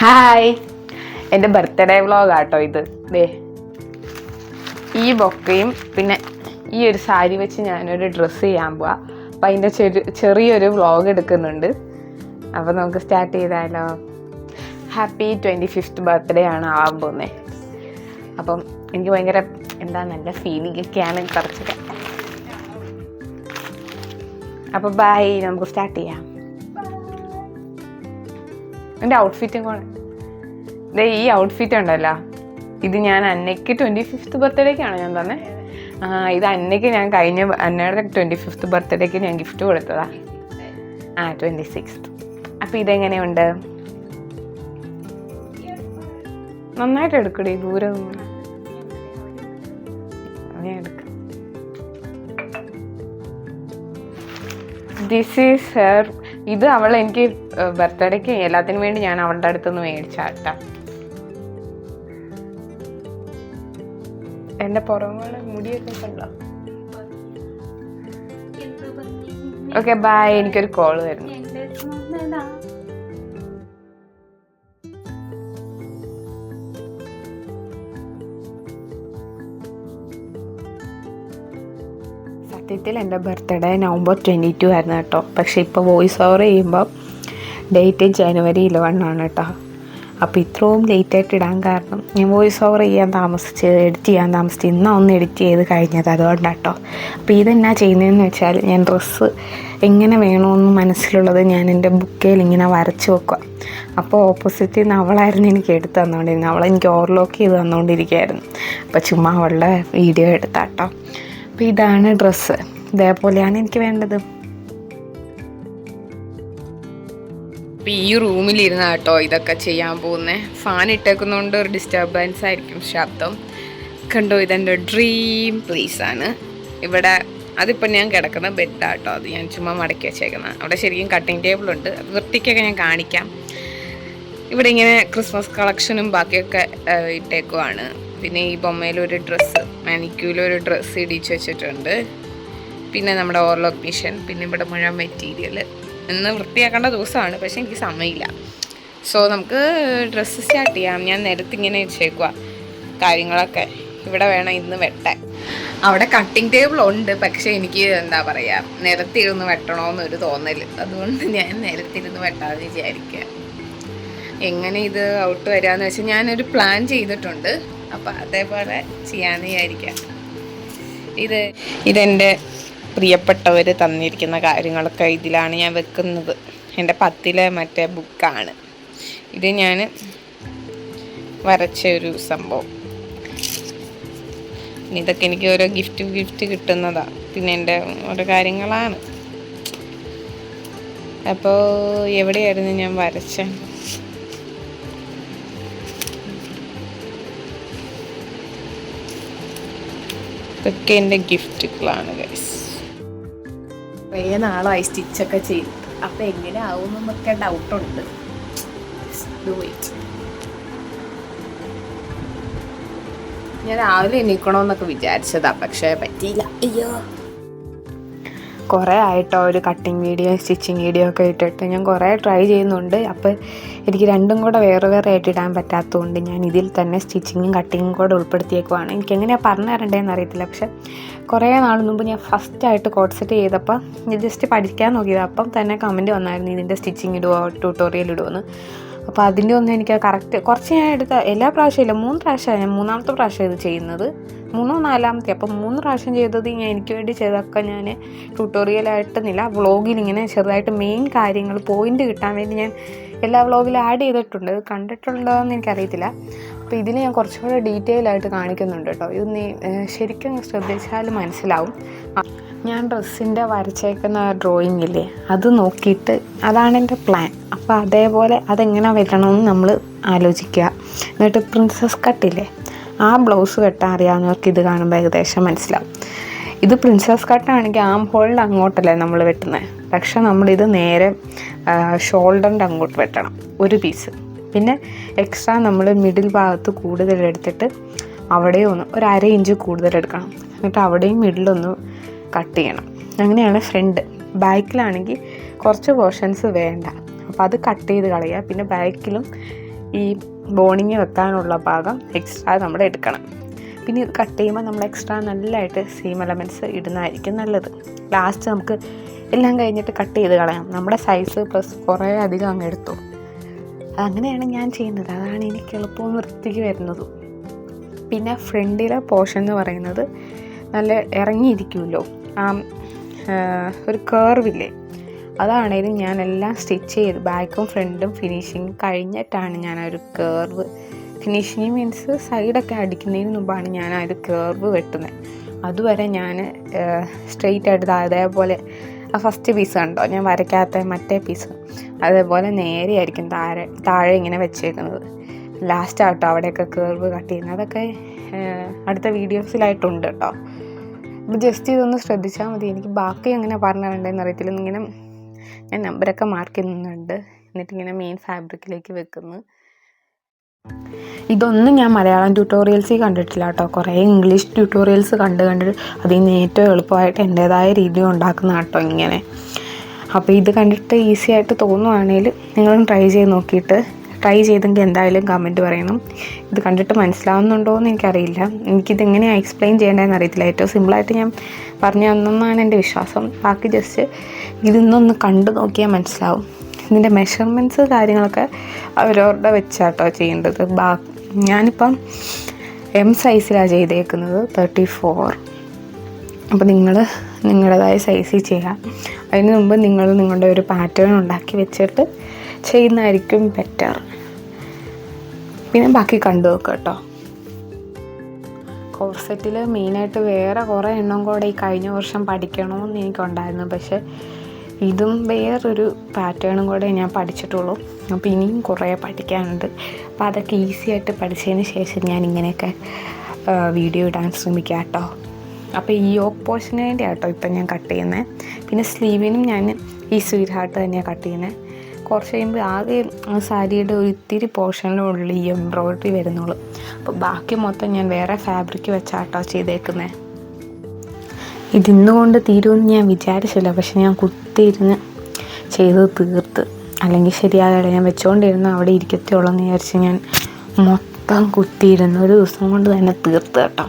Hi, എൻ്റെ birthday വ്ളോഗാട്ടോ ഇത്. ദേ ഈ ബൊക്കയും പിന്നെ ഈ ഒരു സാരി വെച്ച് ഞാനൊരു ഡ്രസ്സ് ചെയ്യാൻ പോവാ. അപ്പം അതിൻ്റെ ചെറിയൊരു വ്ളോഗ് എടുക്കുന്നുണ്ട്. അപ്പോൾ നമുക്ക് സ്റ്റാർട്ട് ചെയ്താലോ. ഹാപ്പി 25th ബർത്ത്ഡേ ആണ് ആവാൻ പോകുന്നത്. അപ്പം എനിക്ക് ഭയങ്കര നല്ല ഫീലിംഗ് ഒക്കെയാണ് കുറച്ചൊക്കെ. അപ്പോൾ ബൈ, നമുക്ക് സ്റ്റാർട്ട് ചെയ്യാം. എൻ്റെ ഔട്ട്ഫിറ്റും കൂടെ ഈ ഔട്ട്ഫിറ്റ് ഉണ്ടല്ലോ, ഇത് ഞാൻ അന്നയ്ക്ക് 25th ബർത്ത്ഡേക്കാണ് ഞാൻ തന്നെ. ഇത് അന്നയ്ക്ക് ഞാൻ അന്നയുടെ 25th ബർത്ത്ഡേക്ക് ഞാൻ ഗിഫ്റ്റ് കൊടുത്തതാ. 26th. അപ്പം ഇതെങ്ങനെയുണ്ട്? നന്നായിട്ട് എടുക്കടി, ദൂരം എടുക്ക. This is her. ഇത് അവൾ എനിക്ക് ബർത്ത്ഡേക്ക് എല്ലാത്തിനും വേണ്ടി ഞാൻ അവളുടെ അടുത്തുനിന്ന് മേടിച്ചാട്ടാ. എൻ്റെ പുറമെ മുടിയൊക്കെ ഉണ്ടോ? ഓക്കെ ബൈ, എനിക്കൊരു കോള് വരുന്നു. സത്യത്തിൽ എൻ്റെ ബർത്ത്ഡേ November 22 ആയിരുന്നു കേട്ടോ. പക്ഷേ ഇപ്പോൾ വോയിസ് ഓവർ ചെയ്യുമ്പോൾ ഡേറ്റ് January 11 ആണ് കേട്ടോ. അപ്പോൾ ഇത്രയും ലേറ്റായിട്ട് ഇടാൻ കാരണം ഞാൻ വോയിസ് ഓവർ എഡിറ്റ് ചെയ്യാൻ താമസിച്ച് ഇന്നാ ഒന്ന് എഡിറ്റ് ചെയ്ത് കഴിഞ്ഞത്, അതുകൊണ്ടാണ് കേട്ടോ. അപ്പോൾ ഇതെന്നാ ചെയ്യുന്നതെന്ന് വെച്ചാൽ, ഞാൻ ഡ്രസ്സ് എങ്ങനെ വേണമെന്ന് മനസ്സിലുള്ളത് ഞാൻ എൻ്റെ ബുക്കയിൽ ഇങ്ങനെ വരച്ച് വെക്കുക. അപ്പോൾ ഓപ്പോസിറ്റിൽ നിന്ന് അവളായിരുന്നു എനിക്ക് എടുത്ത് തന്നുകൊണ്ടിരുന്നത്. അവളെനിക്ക് ഓവർലോക്ക് ചെയ്ത് തന്നുകൊണ്ടിരിക്കുകയായിരുന്നു. അപ്പോൾ ചുമ്മാ അവളുടെ വീഡിയോ എടുത്താട്ടോ. അപ്പോൾ ഇതാണ് ഡ്രസ്സ്, ഇതേപോലെയാണ് എനിക്ക് വേണ്ടത്. അപ്പോൾ ഈ റൂമിലിരുന്ന കേട്ടോ ഇതൊക്കെ ചെയ്യാൻ പോകുന്നത്. ഫാൻ ഇട്ടേക്കുന്നതുകൊണ്ട് ഒരു ഡിസ്റ്റർബൻസ് ആയിരിക്കും ശബ്ദം. കണ്ടോ, ഇതെൻ്റെ ഡ്രീം പ്ലേസാണ്. ഇവിടെ അതിപ്പോൾ ഞാൻ കിടക്കുന്ന ബെഡാട്ടോ. അത് ഞാൻ ചുമ്മാ മടക്കി വെച്ചേക്കുന്നത്. അവിടെ ശരിക്കും കട്ടിങ് ടേബിളുണ്ട്, അത് വൃത്തിക്കൊക്കെ ഞാൻ കാണിക്കാം. ഇവിടെ ഇങ്ങനെ ക്രിസ്മസ് കളക്ഷനും ബാക്കിയൊക്കെ ഇട്ടേക്കുവാണ്. പിന്നെ ഈ ബൊമ്മയിലൊരു ഡ്രസ്സ്, മാനിക്യൂലൊരു ഡ്രസ്സ് ഇടിച്ച് വെച്ചിട്ടുണ്ട്. പിന്നെ നമ്മുടെ ഓവർലോക്ക് മിഷൻ, പിന്നെ ഇവിടെ മുഴുവൻ മെറ്റീരിയൽ. ഇന്ന് വൃത്തിയാക്കേണ്ട ദിവസമാണ്, പക്ഷേ എനിക്ക് സമയമില്ല. സോ നമുക്ക് ഡ്രസ്സ് സ്റ്റാർട്ട് ചെയ്യാം. ഞാൻ നിരത്തിങ്ങനെ വെച്ചേക്കുക കാര്യങ്ങളൊക്കെ. ഇവിടെ വേണം ഇന്ന് വെട്ടാൻ. അവിടെ കട്ടിങ് ടേബിൾ ഉണ്ട്, പക്ഷേ എനിക്ക് എന്താ പറയുക, നിരത്തിരുന്ന് വെട്ടണമെന്നൊരു തോന്നൽ. അതുകൊണ്ട് ഞാൻ നിരത്തിരുന്ന് വെട്ടാമെന്ന് വിചാരിക്കുക. എങ്ങനെ ഇത് ഔട്ട് വരാമെന്ന് വെച്ചാൽ ഞാനൊരു പ്ലാൻ ചെയ്തിട്ടുണ്ട്. അപ്പോൾ അതേപോലെ ചെയ്യാമെന്ന് വിചാരിക്കാം. ഇതെൻ്റെ പ്രിയപ്പെട്ടവർ തന്നിരിക്കുന്ന കാര്യങ്ങളൊക്കെ ഇതിലാണ് ഞാൻ വെക്കുന്നത്. എൻ്റെ 10ലെ മറ്റേ ബുക്കാണ് ഇത്. ഞാൻ വരച്ച ഒരു സംഭവം. ഇതൊക്കെ എനിക്ക് ഓരോ ഗിഫ്റ്റ് കിട്ടുന്നതാണ്. പിന്നെ എൻ്റെ ഓരോ കാര്യങ്ങളാണ്. അപ്പോൾ എവിടെയായിരുന്നു ഞാൻ വരച്ച? ഇതൊക്കെ എൻ്റെ ഗിഫ്റ്റുകളാണ് ഗൈസ്. കുറേ നാളായി സ്റ്റിച്ചൊക്കെ ചെയ്തിട്ട്. അപ്പം എങ്ങനെ ആവും എന്നൊക്കെ ഡൗട്ടുണ്ട്. ഞാൻ രാവിലെ എണീക്കണമെന്നൊക്കെ വിചാരിച്ചതാ, പക്ഷേ പറ്റിയില്ല. അയ്യോ, കുറേ ആയിട്ടോ ഒരു കട്ടിങ് വീഡിയോ സ്റ്റിച്ചിങ് വീഡിയോ ഒക്കെ ഇട്ടിട്ട് ഞാൻ കുറേ ട്രൈ ചെയ്യുന്നുണ്ട്. അപ്പോൾ എനിക്ക് രണ്ടും കൂടെ വേറെ ആയിട്ട് ഇടാൻ പറ്റാത്തതുകൊണ്ട് ഞാൻ ഇതിൽ തന്നെ സ്റ്റിച്ചിങ്ങും കട്ടിങ്ങും കൂടെ ഉൾപ്പെടുത്തിയേക്കുവാണ്. എനിക്ക് എങ്ങനെയാണ് പറഞ്ഞു തരേണ്ടതെന്ന് അറിയത്തില്ല. പക്ഷെ കുറേ നാൾ മുമ്പ് ഞാൻ ഫസ്റ്റായിട്ട് കോഡ് സെറ്റ് ചെയ്തപ്പോൾ ജസ്റ്റ് പഠിക്കാൻ നോക്കിയത്. അപ്പം തന്നെ കമൻറ്റ് വന്നായിരുന്നു, ഇതിൻ്റെ സ്റ്റിച്ചിങ് ഇടുമോ, ട്യൂട്ടോറിയൽ ഇടുമെന്ന്. അപ്പോൾ അതിൻ്റെ ഒന്നും എനിക്ക് കറക്റ്റ് കുറച്ച് ഞാൻ എടുത്ത എല്ലാ പ്രാവശ്യമില്ല, 3 പ്രാവശ്യമാണ്. ഞാൻ 3ാമത്തെ പ്രാവശ്യം ഇത് ചെയ്യുന്നത്, 3ഓ 4ാമത്തെ. അപ്പം 3 പ്രാവശ്യം ചെയ്തത് ഞാൻ എനിക്ക് വേണ്ടി ചെയ്തൊക്കെ ഞാൻ ട്യൂട്ടോറിയലായിട്ടെന്നില്ല, വ്ളോഗിൽ ഇങ്ങനെ ചെറുതായിട്ട് മെയിൻ കാര്യങ്ങൾ പോയിൻ്റ് കിട്ടാൻ വേണ്ടി ഞാൻ എല്ലാ വ്ളോഗിലും ആഡ് ചെയ്തിട്ടുണ്ട്. ഇത് കണ്ടിട്ടുള്ളതെന്ന് എനിക്കറിയത്തില്ല. അപ്പോൾ ഇതിൽ ഞാൻ കുറച്ചുകൂടെ ഡീറ്റെയിൽ ആയിട്ട് കാണിക്കുന്നുണ്ട് കേട്ടോ. ഇത് ശരിക്കും ശ്രദ്ധിച്ചാൽ മനസ്സിലാവും. ഞാൻ ഡ്രസ്സിൻ്റെ വരച്ചേക്കുന്ന ഡ്രോയിങ്ങില്ലേ, അത് നോക്കിയിട്ട് അതാണ് എൻ്റെ പ്ലാൻ. അപ്പോൾ അതേപോലെ അതെങ്ങനെ വരണമെന്ന് നമ്മൾ ആലോചിക്കുക. എന്നിട്ട് പ്രിൻസസ് കട്ടില്ലേ, ആ ബ്ലൗസ് വെട്ടാൻ അറിയാവുന്നവർക്ക് ഇത് കാണുമ്പോൾ ഏകദേശം മനസ്സിലാവും. ഇത് പ്രിൻസസ് കട്ടാണെങ്കിൽ ആം ഹോളിൻ്റെ അങ്ങോട്ടല്ലേ നമ്മൾ വെട്ടുന്നത്. പക്ഷെ നമ്മളിത് നേരെ ഷോൾഡറിൻ്റെ അങ്ങോട്ട് വെട്ടണം ഒരു പീസ്. പിന്നെ എക്സ്ട്രാ നമ്മൾ മിഡിൽ ഭാഗത്ത് കൂടുതൽ എടുത്തിട്ട് അവിടെ ഒന്ന് ഒരു 1/2 ഇഞ്ച് കൂടുതൽ എടുക്കണം. എന്നിട്ട് അവിടെയും മിഡിലൊന്ന് കട്ട് ചെയ്യണം. അങ്ങനെയാണ് ഫ്രണ്ട്. ബാക്കിലാണെങ്കിൽ കുറച്ച് പോർഷൻസ് വേണ്ട, അപ്പോൾ അത് കട്ട് ചെയ്ത് കളയുക. പിന്നെ ബാക്കിലും ഈ ബോണിങ് വെക്കാനുള്ള ഭാഗം എക്സ്ട്രാ നമ്മൾ എടുക്കണം. പിന്നെ ഇത് കട്ട് ചെയ്യുമ്പോൾ നമ്മൾ എക്സ്ട്രാ നല്ലതായിട്ട് സീം എലമെൻറ്റ്സ് ഇടുന്നതായിരിക്കും നല്ലത്. ലാസ്റ്റ് നമുക്ക് എല്ലാം കഴിഞ്ഞിട്ട് കട്ട് ചെയ്ത് കളയാം. നമ്മുടെ സൈസ് പ്ലസ് കുറേ അധികം അങ്ങ് എടുത്തു. അങ്ങനെയാണ് ഞാൻ ചെയ്യുന്നത്. അതാണ് എനിക്ക് എളുപ്പവും വൃത്തിക്ക് വരുന്നത്. പിന്നെ ഫ്രണ്ടിലെ പോർഷൻ എന്ന് പറയുന്നത് നല്ല ഇറങ്ങിയിരിക്കുമല്ലോ, ഒരു കേർവില്ലേ, അതാണേലും ഞാനെല്ലാം സ്റ്റിച്ച് ചെയ്ത് ബാക്കും ഫ്രണ്ടും ഫിനിഷിങ് കഴിഞ്ഞിട്ടാണ് ഞാൻ ആ ഒരു കേർവ്, ഫിനിഷിങ് മീൻസ് സൈഡൊക്കെ അടിക്കുന്നതിന് മുമ്പാണ് ഞാൻ ആ ഒരു കേർവ് വെട്ടുന്നത്. അതുവരെ ഞാൻ സ്ട്രെയിറ്റ് ആയിട്ട് അതേപോലെ ആ ഫസ്റ്റ് പീസ് കണ്ടോ ഞാൻ വരയ്ക്കാത്ത മറ്റേ പീസ്, അതേപോലെ നേരെയായിരിക്കും താഴെ ഇങ്ങനെ വെച്ചേക്കുന്നത്. ലാസ്റ്റ് ആട്ടോ അവിടെയൊക്കെ കേർവ് കട്ട് ചെയ്യുന്നത്. അതൊക്കെ അടുത്ത വീഡിയോസിലായിട്ടുണ്ട് കേട്ടോ. അപ്പോൾ ജസ്റ്റ് ഇതൊന്ന് ശ്രദ്ധിച്ചാൽ മതി. എനിക്ക് ബാക്കി എങ്ങനെ പറഞ്ഞു തരേണ്ടതെന്ന് അറിയത്തില്ല. ഇങ്ങനെ ഞാൻ നമ്പറൊക്കെ മാർക്ക് ചെയ്യുന്നുണ്ട്, എന്നിട്ടിങ്ങനെ മെയിൻ ഫാബ്രിക്കിലേക്ക് വെക്കുന്നു. ഇതൊന്നും ഞാൻ മലയാളം ട്യൂട്ടോറിയൽസിൽ കണ്ടിട്ടില്ല കേട്ടോ. കുറേ ഇംഗ്ലീഷ് ട്യൂട്ടോറിയൽസ് കണ്ടിട്ട് അതിൽ നിന്ന് ഏറ്റവും എളുപ്പമായിട്ട് എൻ്റേതായ രീതി ഉണ്ടാക്കുന്ന കേട്ടോ ഇങ്ങനെ. അപ്പോൾ ഇത് കണ്ടിട്ട് ഈസി ആയിട്ട് തോന്നുവാണെങ്കിൽ നിങ്ങളും ട്രൈ ചെയ്തെങ്കിൽ എന്തായാലും കമൻറ്റ് പറയണം. ഇത് കണ്ടിട്ട് മനസ്സിലാവുന്നുണ്ടോ എന്ന് എനിക്കറിയില്ല. എനിക്കിതെങ്ങനെയാണ് എക്സ്പ്ലെയിൻ ചെയ്യേണ്ടതെന്ന് അറിയത്തില്ല. ഏറ്റവും സിമ്പിളായിട്ട് ഞാൻ പറഞ്ഞു തന്നെന്നാണ് എൻ്റെ വിശ്വാസം. ബാക്കി ജസ്റ്റ് ഇതിന്നൊന്ന് കണ്ടു നോക്കിയാൽ മനസ്സിലാവും. ഇതിൻ്റെ മെഷർമെൻറ്റ്സ് കാര്യങ്ങളൊക്കെ അവരവരുടെ വെച്ചാട്ടോ ചെയ്യേണ്ടത്. ഞാനിപ്പം M സൈസിലാണ് ചെയ്തേക്കുന്നത്, 34. അപ്പോൾ നിങ്ങൾ നിങ്ങളുടേതായ സൈസിൽ ചെയ്യാം. അതിന് മുമ്പ് നിങ്ങൾ നിങ്ങളുടെ ഒരു പാറ്റേൺ ഉണ്ടാക്കി വെച്ചിട്ട് ചെയ്യുന്നതായിരിക്കും ബെറ്റർ. പിന്നെ ബാക്കി കണ്ടു നോക്കുക കേട്ടോ. കോർസെറ്റിൽ മെയിനായിട്ട് വേറെ കുറേ എണ്ണം കൂടെ ഈ കഴിഞ്ഞ വർഷം പഠിക്കണമെന്ന് എനിക്കുണ്ടായിരുന്നു. പക്ഷേ ഇതും വേറൊരു പാറ്റേണും കൂടെ ഞാൻ പഠിച്ചിട്ടുള്ളൂ. അപ്പോൾ ഇനിയും കുറേ പഠിക്കാനുണ്ട്. അപ്പോൾ അതൊക്കെ ഈസി ആയിട്ട് പഠിച്ചതിന് ശേഷം ഞാൻ ഇങ്ങനെയൊക്കെ വീഡിയോ ഇടാൻ ശ്രമിക്കാം കേട്ടോ. അപ്പോൾ ഈ യോക്ക് പോർഷന് വേണ്ടി കേട്ടോ ഇപ്പം ഞാൻ കട്ട് ചെയ്യുന്നത്. പിന്നെ സ്ലീവിനും ഞാൻ ഈ സ്വീറ്റ് ഹാർട്ട് തന്നെയാണ് കട്ട് ചെയ്യുന്നത്. കുറച്ച് കഴിയുമ്പോൾ ആകെ സാരിയുടെ ഒരു ഇത്തിരി പോർഷനിലുള്ള ഈ എംബ്രോയ്ഡറി വരുന്നുള്ളൂ. അപ്പോൾ ബാക്കി മൊത്തം ഞാൻ വേറെ ഫാബ്രിക് വെച്ചാട്ടോ ചെയ്തേക്കുന്നത്. ഇതിന്നുകൊണ്ട് തീരുമെന്ന് ഞാൻ വിചാരിച്ചില്ല, പക്ഷെ ഞാൻ കുത്തിയിരുന്ന് ചെയ്ത് തീർത്ത്. അല്ലെങ്കിൽ ശരിയാകാതെ ഞാൻ വെച്ചുകൊണ്ടിരുന്ന് അവിടെ ഇരിക്കത്തുള്ളൂ എന്ന് വിചാരിച്ച് ഞാൻ മൊത്തം കുത്തിയിരുന്ന് ഒരു ദിവസം കൊണ്ട് തന്നെ തീർത്ത് കേട്ടോ.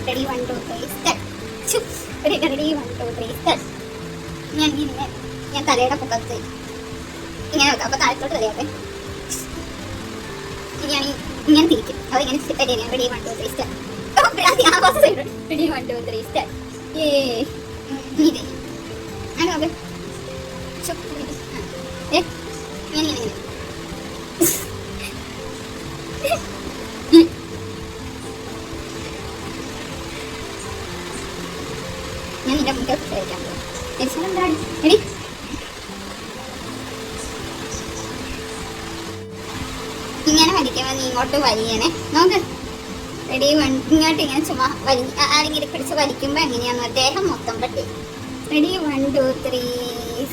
Ready 1 2 3 start. Ready 1 2 3 start. ഞാൻ തലയുടെ പുറത്ത് ഇങ്ങനെ വെക്കാം. അപ്പോൾ താഴത്തോട്ട് തലയാട്ടെ. ഇങ്ങനെ തിരിക്കും. അപ്പോൾ ഇങ്ങനെ റെഡി 1 2 3 സ്റ്റാർട്ട്. Ready 1 2 3 start. ഇത് അങ്ങനെ നോക്ക്. ഇങ്ങനെ ഞാൻ നിന്റെ മുന്നിൽ കഴിക്കാൻ പോകും. റെഡി ഇങ്ങനെ വലിക്കുമ്പോൾ നീ ഇങ്ങോട്ട് വലിയണേ. നോക്ക്. റെഡി 1 ഇങ്ങോട്ട് ഇങ്ങനെ ചുമ്മാ ആരെങ്കിലും പിടിച്ച് വലിക്കുമ്പോൾ എങ്ങനെയാന്ന് ദേഹം മൊത്തം പറ്റി. Ready 1 2 3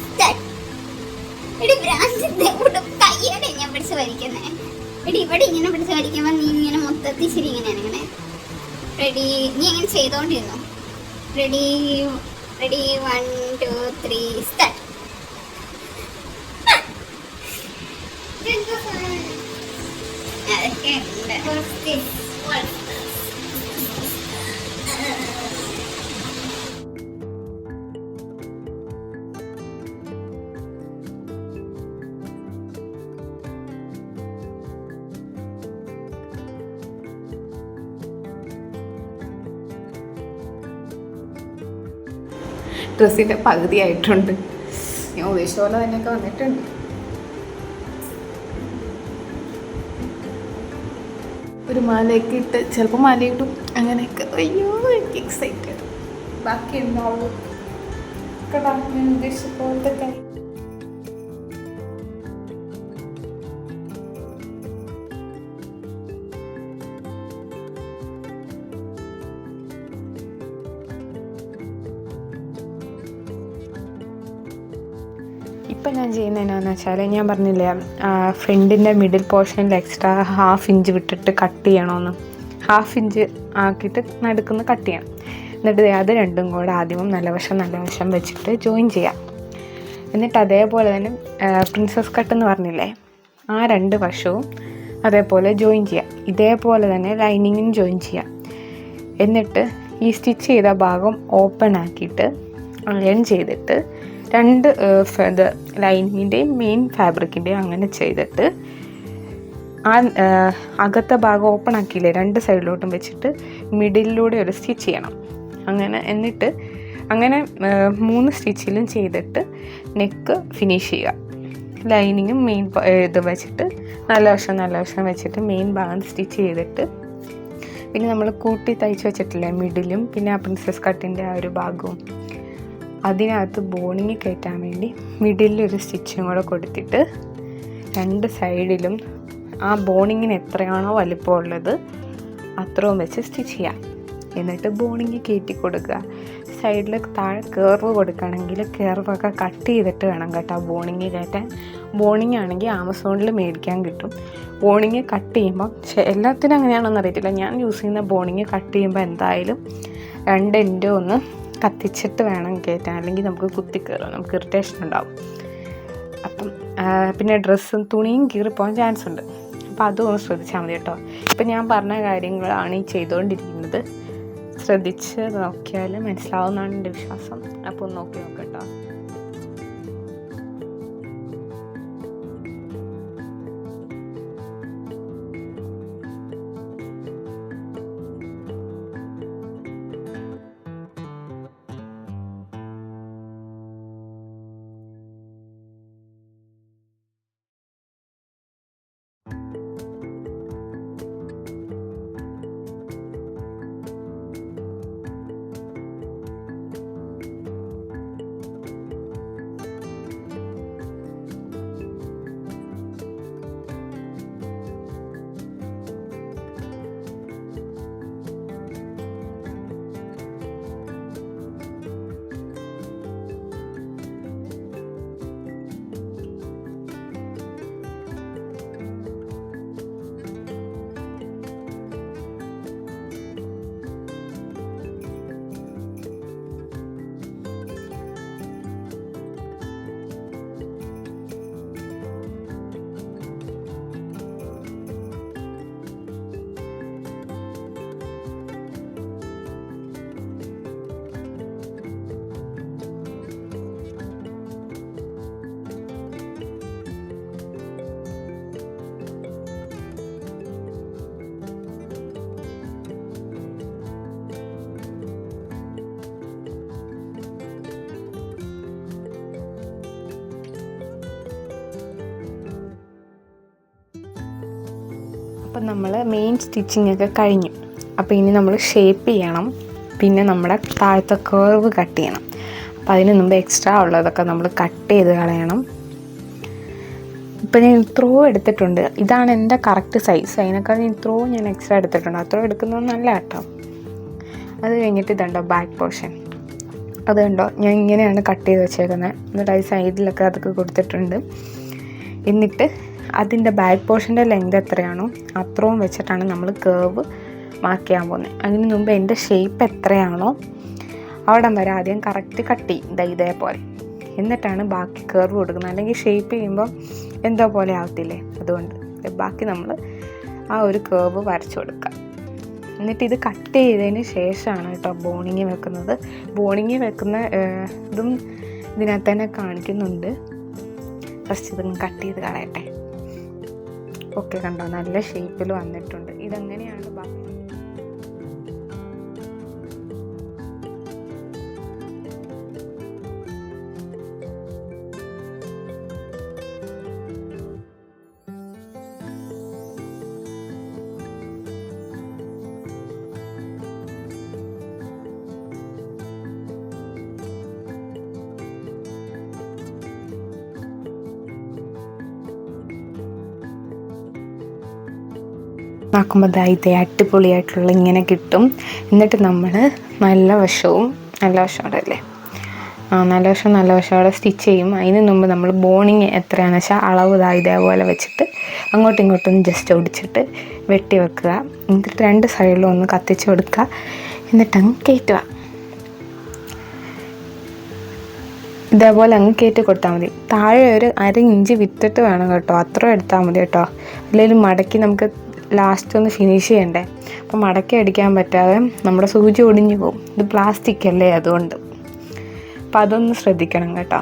start. റെഡി കയ്യോടെ ഞാൻ പിടിച്ച് വലിക്കുന്നേ. റെഡി ഇവിടെ ഇങ്ങനെ പിടിച്ച് വലിക്കുമ്പോൾ നീ ഇങ്ങനെ മൊത്തത്തിൽ ശരി ഇങ്ങനെയാണ് ഇങ്ങനെ. റെഡി നീ ഇങ്ങനെ ചെയ്തോണ്ടിരുന്നു. Ready 1 2 3 start. അതൊക്കെ ഉണ്ട്. ഡ്രസ്സിൻ്റെ പകുതി ആയിട്ടുണ്ട്. ഞാൻ ഉദ്ദേശിച്ച പോലെ തന്നെയൊക്കെ വന്നിട്ടുണ്ട്. ഒരു മാലയൊക്കെ ഇട്ട് ചിലപ്പോൾ മാല ഇടും അങ്ങനെയൊക്കെ. അയ്യോ എനിക്ക് എക്സൈറ്റഡ്. ബാക്കി ഉണ്ടാവുള്ളൂ കേട്ടോ. ഞാൻ ഉദ്ദേശിച്ച പോലത്തെ കാര്യം. ഇപ്പം ഞാൻ ചെയ്യുന്നത് എന്നാന്ന് വെച്ചാൽ, ഞാൻ പറഞ്ഞില്ലേ ഫ്രണ്ടിൻ്റെ മിഡിൽ പോർഷനിൽ എക്സ്ട്രാ 1/2 ഇഞ്ച് വിട്ടിട്ട് കട്ട് ചെയ്യണമെന്ന്. 1/2 ഇഞ്ച് ആക്കിയിട്ട് നടുക്കുന്ന കട്ട് ചെയ്യണം. എന്നിട്ട് അത് രണ്ടും കൂടെ ആദ്യമം നല്ല വശം വെച്ചിട്ട് ജോയിൻ ചെയ്യാം. എന്നിട്ട് അതേപോലെ തന്നെ പ്രിൻസസ് കട്ട് എന്ന് പറഞ്ഞില്ലേ, ആ 2 വശവും അതേപോലെ ജോയിൻ ചെയ്യാം. ഇതേപോലെ തന്നെ ലൈനിങ്ങും ജോയിൻ ചെയ്യാം. എന്നിട്ട് ഈ സ്റ്റിച്ച് ചെയ്ത ഭാഗം ഓപ്പൺ ആക്കിയിട്ട് അയൺ ചെയ്തിട്ട് 2 ലൈനിങ്ങിൻ്റെയും മെയിൻ ഫാബ്രിക്കിൻ്റെയും അങ്ങനെ ചെയ്തിട്ട് ആ അകത്തെ ഭാഗം ഓപ്പൺ ആക്കിയില്ലേ 2 സൈഡിലോട്ടും വെച്ചിട്ട് മിഡിലൂടെ ഒരു സ്റ്റിച്ച് ചെയ്യണം. എന്നിട്ട് അങ്ങനെ 3 സ്റ്റിച്ചിലും ചെയ്തിട്ട് നെക്ക് ഫിനിഷ് ചെയ്യുക. ലൈനിങ്ങും മെയിൻ ഇത് വെച്ചിട്ട് നല്ല വശം വെച്ചിട്ട് മെയിൻ ഭാഗം സ്റ്റിച്ച് ചെയ്തിട്ട്, പിന്നെ നമ്മൾ കൂട്ടി തയ്ച്ച് വെച്ചിട്ടില്ലേ മിഡിലും പിന്നെ ആ പ്രിൻസസ് കട്ടിൻ്റെ ആ ഒരു ഭാഗവും, അതിനകത്ത് ബോണിങ് കയറ്റാൻ വേണ്ടി മിഡിലൊരു സ്റ്റിച്ചും കൂടെ കൊടുത്തിട്ട് 2 സൈഡിലും ആ ബോണിങ്ങിന് എത്രയാണോ വലിപ്പമുള്ളത് അത്രയും വെച്ച് സ്റ്റിച്ച് ചെയ്യാം. എന്നിട്ട് ബോണിങ് കയറ്റി കൊടുക്കുക. സൈഡിൽ താഴെ കർവ് കൊടുക്കുകയാണെങ്കിൽ കർവൊക്കെ കട്ട് ചെയ്തിട്ട് വേണം കേട്ടോ ബോണിങ് കയറ്റാൻ. ബോണിങ് ആണെങ്കിൽ ആമസോണിൽ മേടിക്കാൻ കിട്ടും. ബോണിങ് കട്ട് ചെയ്യുമ്പോൾ എല്ലാത്തിനും അങ്ങനെയാണെന്ന് അറിയത്തില്ല, ഞാൻ യൂസ് ചെയ്യുന്ന ബോണിങ് കട്ട് ചെയ്യുമ്പോൾ എന്തായാലും 2 എൻഡും ഒന്ന് കത്തിച്ചിട്ട് വേണം കയറ്റാൻ, അല്ലെങ്കിൽ നമുക്ക് കുത്തിക്കയറും, നമുക്ക് ഇറിറ്റേഷൻ ഉണ്ടാവും. അപ്പം പിന്നെ ഡ്രസ്സും തുണിയും കീറിപ്പോകാൻ ചാൻസ് ഉണ്ട്. അപ്പം അതൊന്ന് ശ്രദ്ധിച്ചാൽ മതി കേട്ടോ. ഇപ്പം ഞാൻ പറഞ്ഞ കാര്യങ്ങളാണ് ഈ ചെയ്തുകൊണ്ടിരിക്കുന്നത്. ശ്രദ്ധിച്ച് നോക്കിയാൽ മനസ്സിലാവുമെന്നാണ് എൻ്റെ വിശ്വാസം. അപ്പോൾ ഒന്ന് നോക്കി നോക്കട്ടോ. അപ്പം നമ്മൾ മെയിൻ സ്റ്റിച്ചിങ് ഒക്കെ കഴിഞ്ഞു. അപ്പോൾ ഇനി നമ്മൾ ഷേപ്പ് ചെയ്യണം, പിന്നെ നമ്മുടെ താഴത്തെ കേർവ് കട്ട് ചെയ്യണം. അപ്പോൾ അതിന് മുമ്പ് എക്സ്ട്രാ ഉള്ളതൊക്കെ നമ്മൾ കട്ട് ചെയ്ത് കളയണം. ഇപ്പം ഞാൻ ത്രോ എടുത്തിട്ടുണ്ട്, ഇതാണ് എൻ്റെ കറക്റ്റ് സൈസ്. അതിനേക്കാൾ ഞാൻ എക്സ്ട്രാ എടുത്തിട്ടുണ്ട്. ത്രോ എടുക്കുന്നത് നല്ല കേട്ടോ. അത് കഴിഞ്ഞിട്ട് ഇതുണ്ടോ ബാക്ക് പോർഷൻ, അത് കണ്ടോ ഞാൻ ഇങ്ങനെയാണ് കട്ട് ചെയ്ത് വെച്ചേക്കുന്നത്. എന്നിട്ട് ഈ സൈഡിലൊക്കെ അതൊക്കെ കൊടുത്തിട്ടുണ്ട്. എന്നിട്ട് അതിൻ്റെ ബാക്ക് പോർഷൻ്റെ ലെങ്ത് എത്രയാണോ അത്രയും വെച്ചിട്ടാണ് നമ്മൾ കേർവ് മാർക്ക് ചെയ്യാൻ പോകുന്നത്. അതിന് മുമ്പ് എൻ്റെ ഷേപ്പ് എത്രയാണോ അവിടം വരെ ആദ്യം കറക്റ്റ് കട്ട് ചെയ്യും, ഇതേപോലെ. എന്നിട്ടാണ് ബാക്കി കേർവ് കൊടുക്കുന്നത്. അല്ലെങ്കിൽ ഷേപ്പ് ചെയ്യുമ്പോൾ എന്തോ പോലെ ആവത്തില്ലേ, അതുകൊണ്ട് ബാക്കി നമ്മൾ ആ ഒരു കേർവ് വരച്ചു കൊടുക്കുക. എന്നിട്ട് ഇത് കട്ട് ചെയ്തതിന് ശേഷമാണ് കേട്ടോ ബോണിങ് വെക്കുന്നത്. ബോണിങ് വെക്കുന്ന ഇതും ഇതിനകത്ത് തന്നെ കാണിക്കുന്നുണ്ട്. ഫസ്റ്റ് ഇതും കട്ട് ചെയ്ത് കളയട്ടെ. ഓക്കെ, കണ്ടോ നല്ല ഷേപ്പിൽ വന്നിട്ടുണ്ട്. ഇതെങ്ങനെയാണ് ബാക്കി ആക്കുമ്പോൾ ഇതേ അടിപൊളിയായിട്ടുള്ള ഇങ്ങനെ കിട്ടും. എന്നിട്ട് നമ്മൾ നല്ല വശമോടെ അല്ലേ, നല്ല വശമോടെ സ്റ്റിച്ച് ചെയ്യും. അതിന് മുമ്പ് നമ്മൾ ബോണിങ് എത്രയാണെന്ന് വെച്ചാൽ അളവ് ഇതേപോലെ വെച്ചിട്ട് അങ്ങോട്ടും ഇങ്ങോട്ടും ജസ്റ്റ് ഒടിച്ചിട്ട് വെട്ടി വെക്കുക. എന്നിട്ട് രണ്ട് സൈഡിലും ഒന്ന് കത്തിച്ച് കൊടുക്കുക. എന്നിട്ട് അങ്ങ് കയറ്റുക. ഇതേപോലെ അങ്ങ് കയറ്റി കൊടുത്താൽ മതി. താഴെ ഒരു 1/2 ഇഞ്ച് വിട്ടിട്ട് വേണം കേട്ടോ, അത്ര എടുത്താൽ മതി കേട്ടോ. അല്ലെങ്കിൽ മടക്കി നമുക്ക് ലാസ്റ്റ് ഒന്ന് ഫിനിഷ് ചെയ്യണ്ടേ. അപ്പം മടക്കി അടിക്കാൻ പറ്റാതെ നമ്മുടെ സൂചി ഒടിഞ്ഞു പോകും. ഇത് പ്ലാസ്റ്റിക് അല്ലേ, അതുകൊണ്ട്. അപ്പം അതൊന്ന് ശ്രദ്ധിക്കണം കേട്ടോ.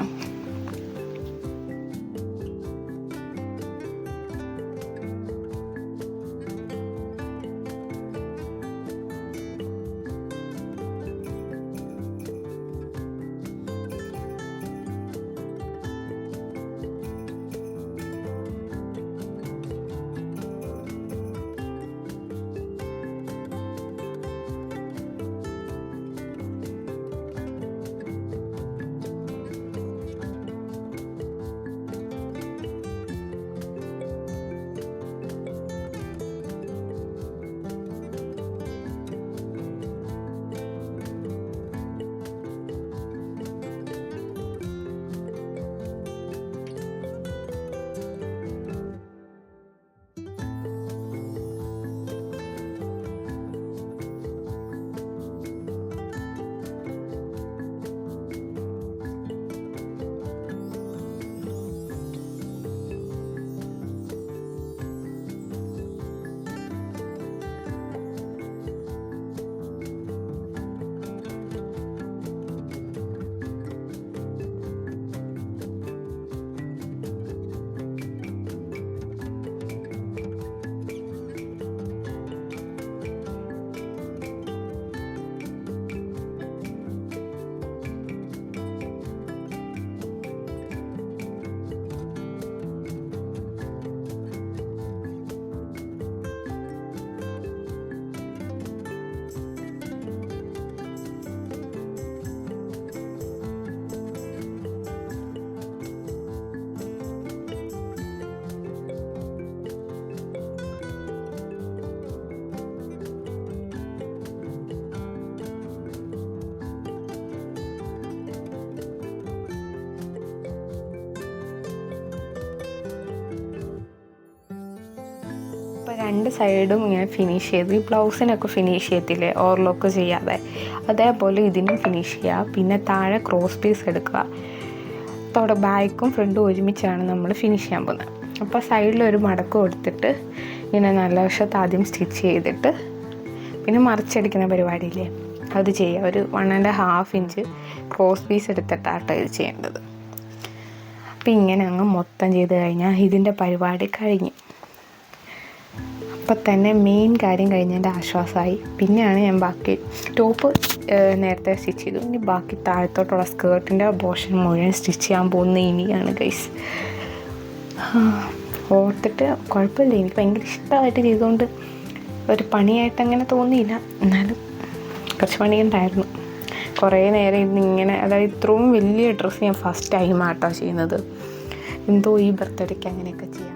രണ്ട് സൈഡും ഇങ്ങനെ ഫിനിഷ് ചെയ്ത് ഈ ബ്ലൗസിനൊക്കെ ഫിനിഷ് ചെയ്യത്തില്ലേ ഓവർലോക്ക് ചെയ്യാതെ, അതേപോലെ ഇതിനും ഫിനിഷ് ചെയ്യുക. പിന്നെ താഴെ ക്രോസ് പീസ് എടുക്കുക. ബാക്കും ഫ്രണ്ടും ഒരുമിച്ചാണ് നമ്മൾ ഫിനിഷ് ചെയ്യാൻ പോകുന്നത്. അപ്പോൾ സൈഡിലൊരു മടക്ക് കൊടുത്തിട്ട് ഇങ്ങനെ നല്ല വശത്ത് ആദ്യം സ്റ്റിച്ച് ചെയ്തിട്ട് പിന്നെ മറിച്ചടിക്കുന്ന പരിപാടിയില്ലേ അത് ചെയ്യുക. ഒരു 1.5 ഇഞ്ച് ക്രോസ് പീസ് എടുത്തിട്ടാട്ടോ ഇത് ചെയ്യേണ്ടത്. അപ്പം ഇങ്ങനെ അങ്ങ് മൊത്തം ചെയ്ത് കഴിഞ്ഞാൽ ഇതിൻ്റെ പരിപാടി കഴിഞ്ഞു. അപ്പം തന്നെ മെയിൻ കാര്യം കഴിഞ്ഞതിൻ്റെ ആശ്വാസമായി. പിന്നെയാണ് ഞാൻ ബാക്കി ടോപ്പ് നേരത്തെ സ്റ്റിച്ച് ചെയ്തു. ഇനി ബാക്കി താഴത്തോട്ടുള്ള സ്കേർട്ടിൻ്റെ പോർഷൻ മുഴുവൻ സ്റ്റിച്ച് ചെയ്യാൻ പോകുന്നത് ഇനിയാണ് ഗൈസ്. ഓർത്തിട്ട് കുഴപ്പമില്ല, എനിക്ക് ഭയങ്കര ഇഷ്ടമായിട്ട് ചെയ്തുകൊണ്ട് ഒരു പണിയായിട്ട് അങ്ങനെ തോന്നിയില്ല. എന്നാലും കുറച്ച് പണിയുണ്ടായിരുന്നു. കുറേ നേരം ഇരുന്ന് ഇങ്ങനെ, അതായത് ഇത്രയും വലിയ ഡ്രസ്സ് ഞാൻ ഫസ്റ്റ് ടൈമാട്ടോ ചെയ്യുന്നത്. എന്തോ ഈ ബർത്ത്ഡേക്ക് അങ്ങനെയൊക്കെ ചെയ്യാം.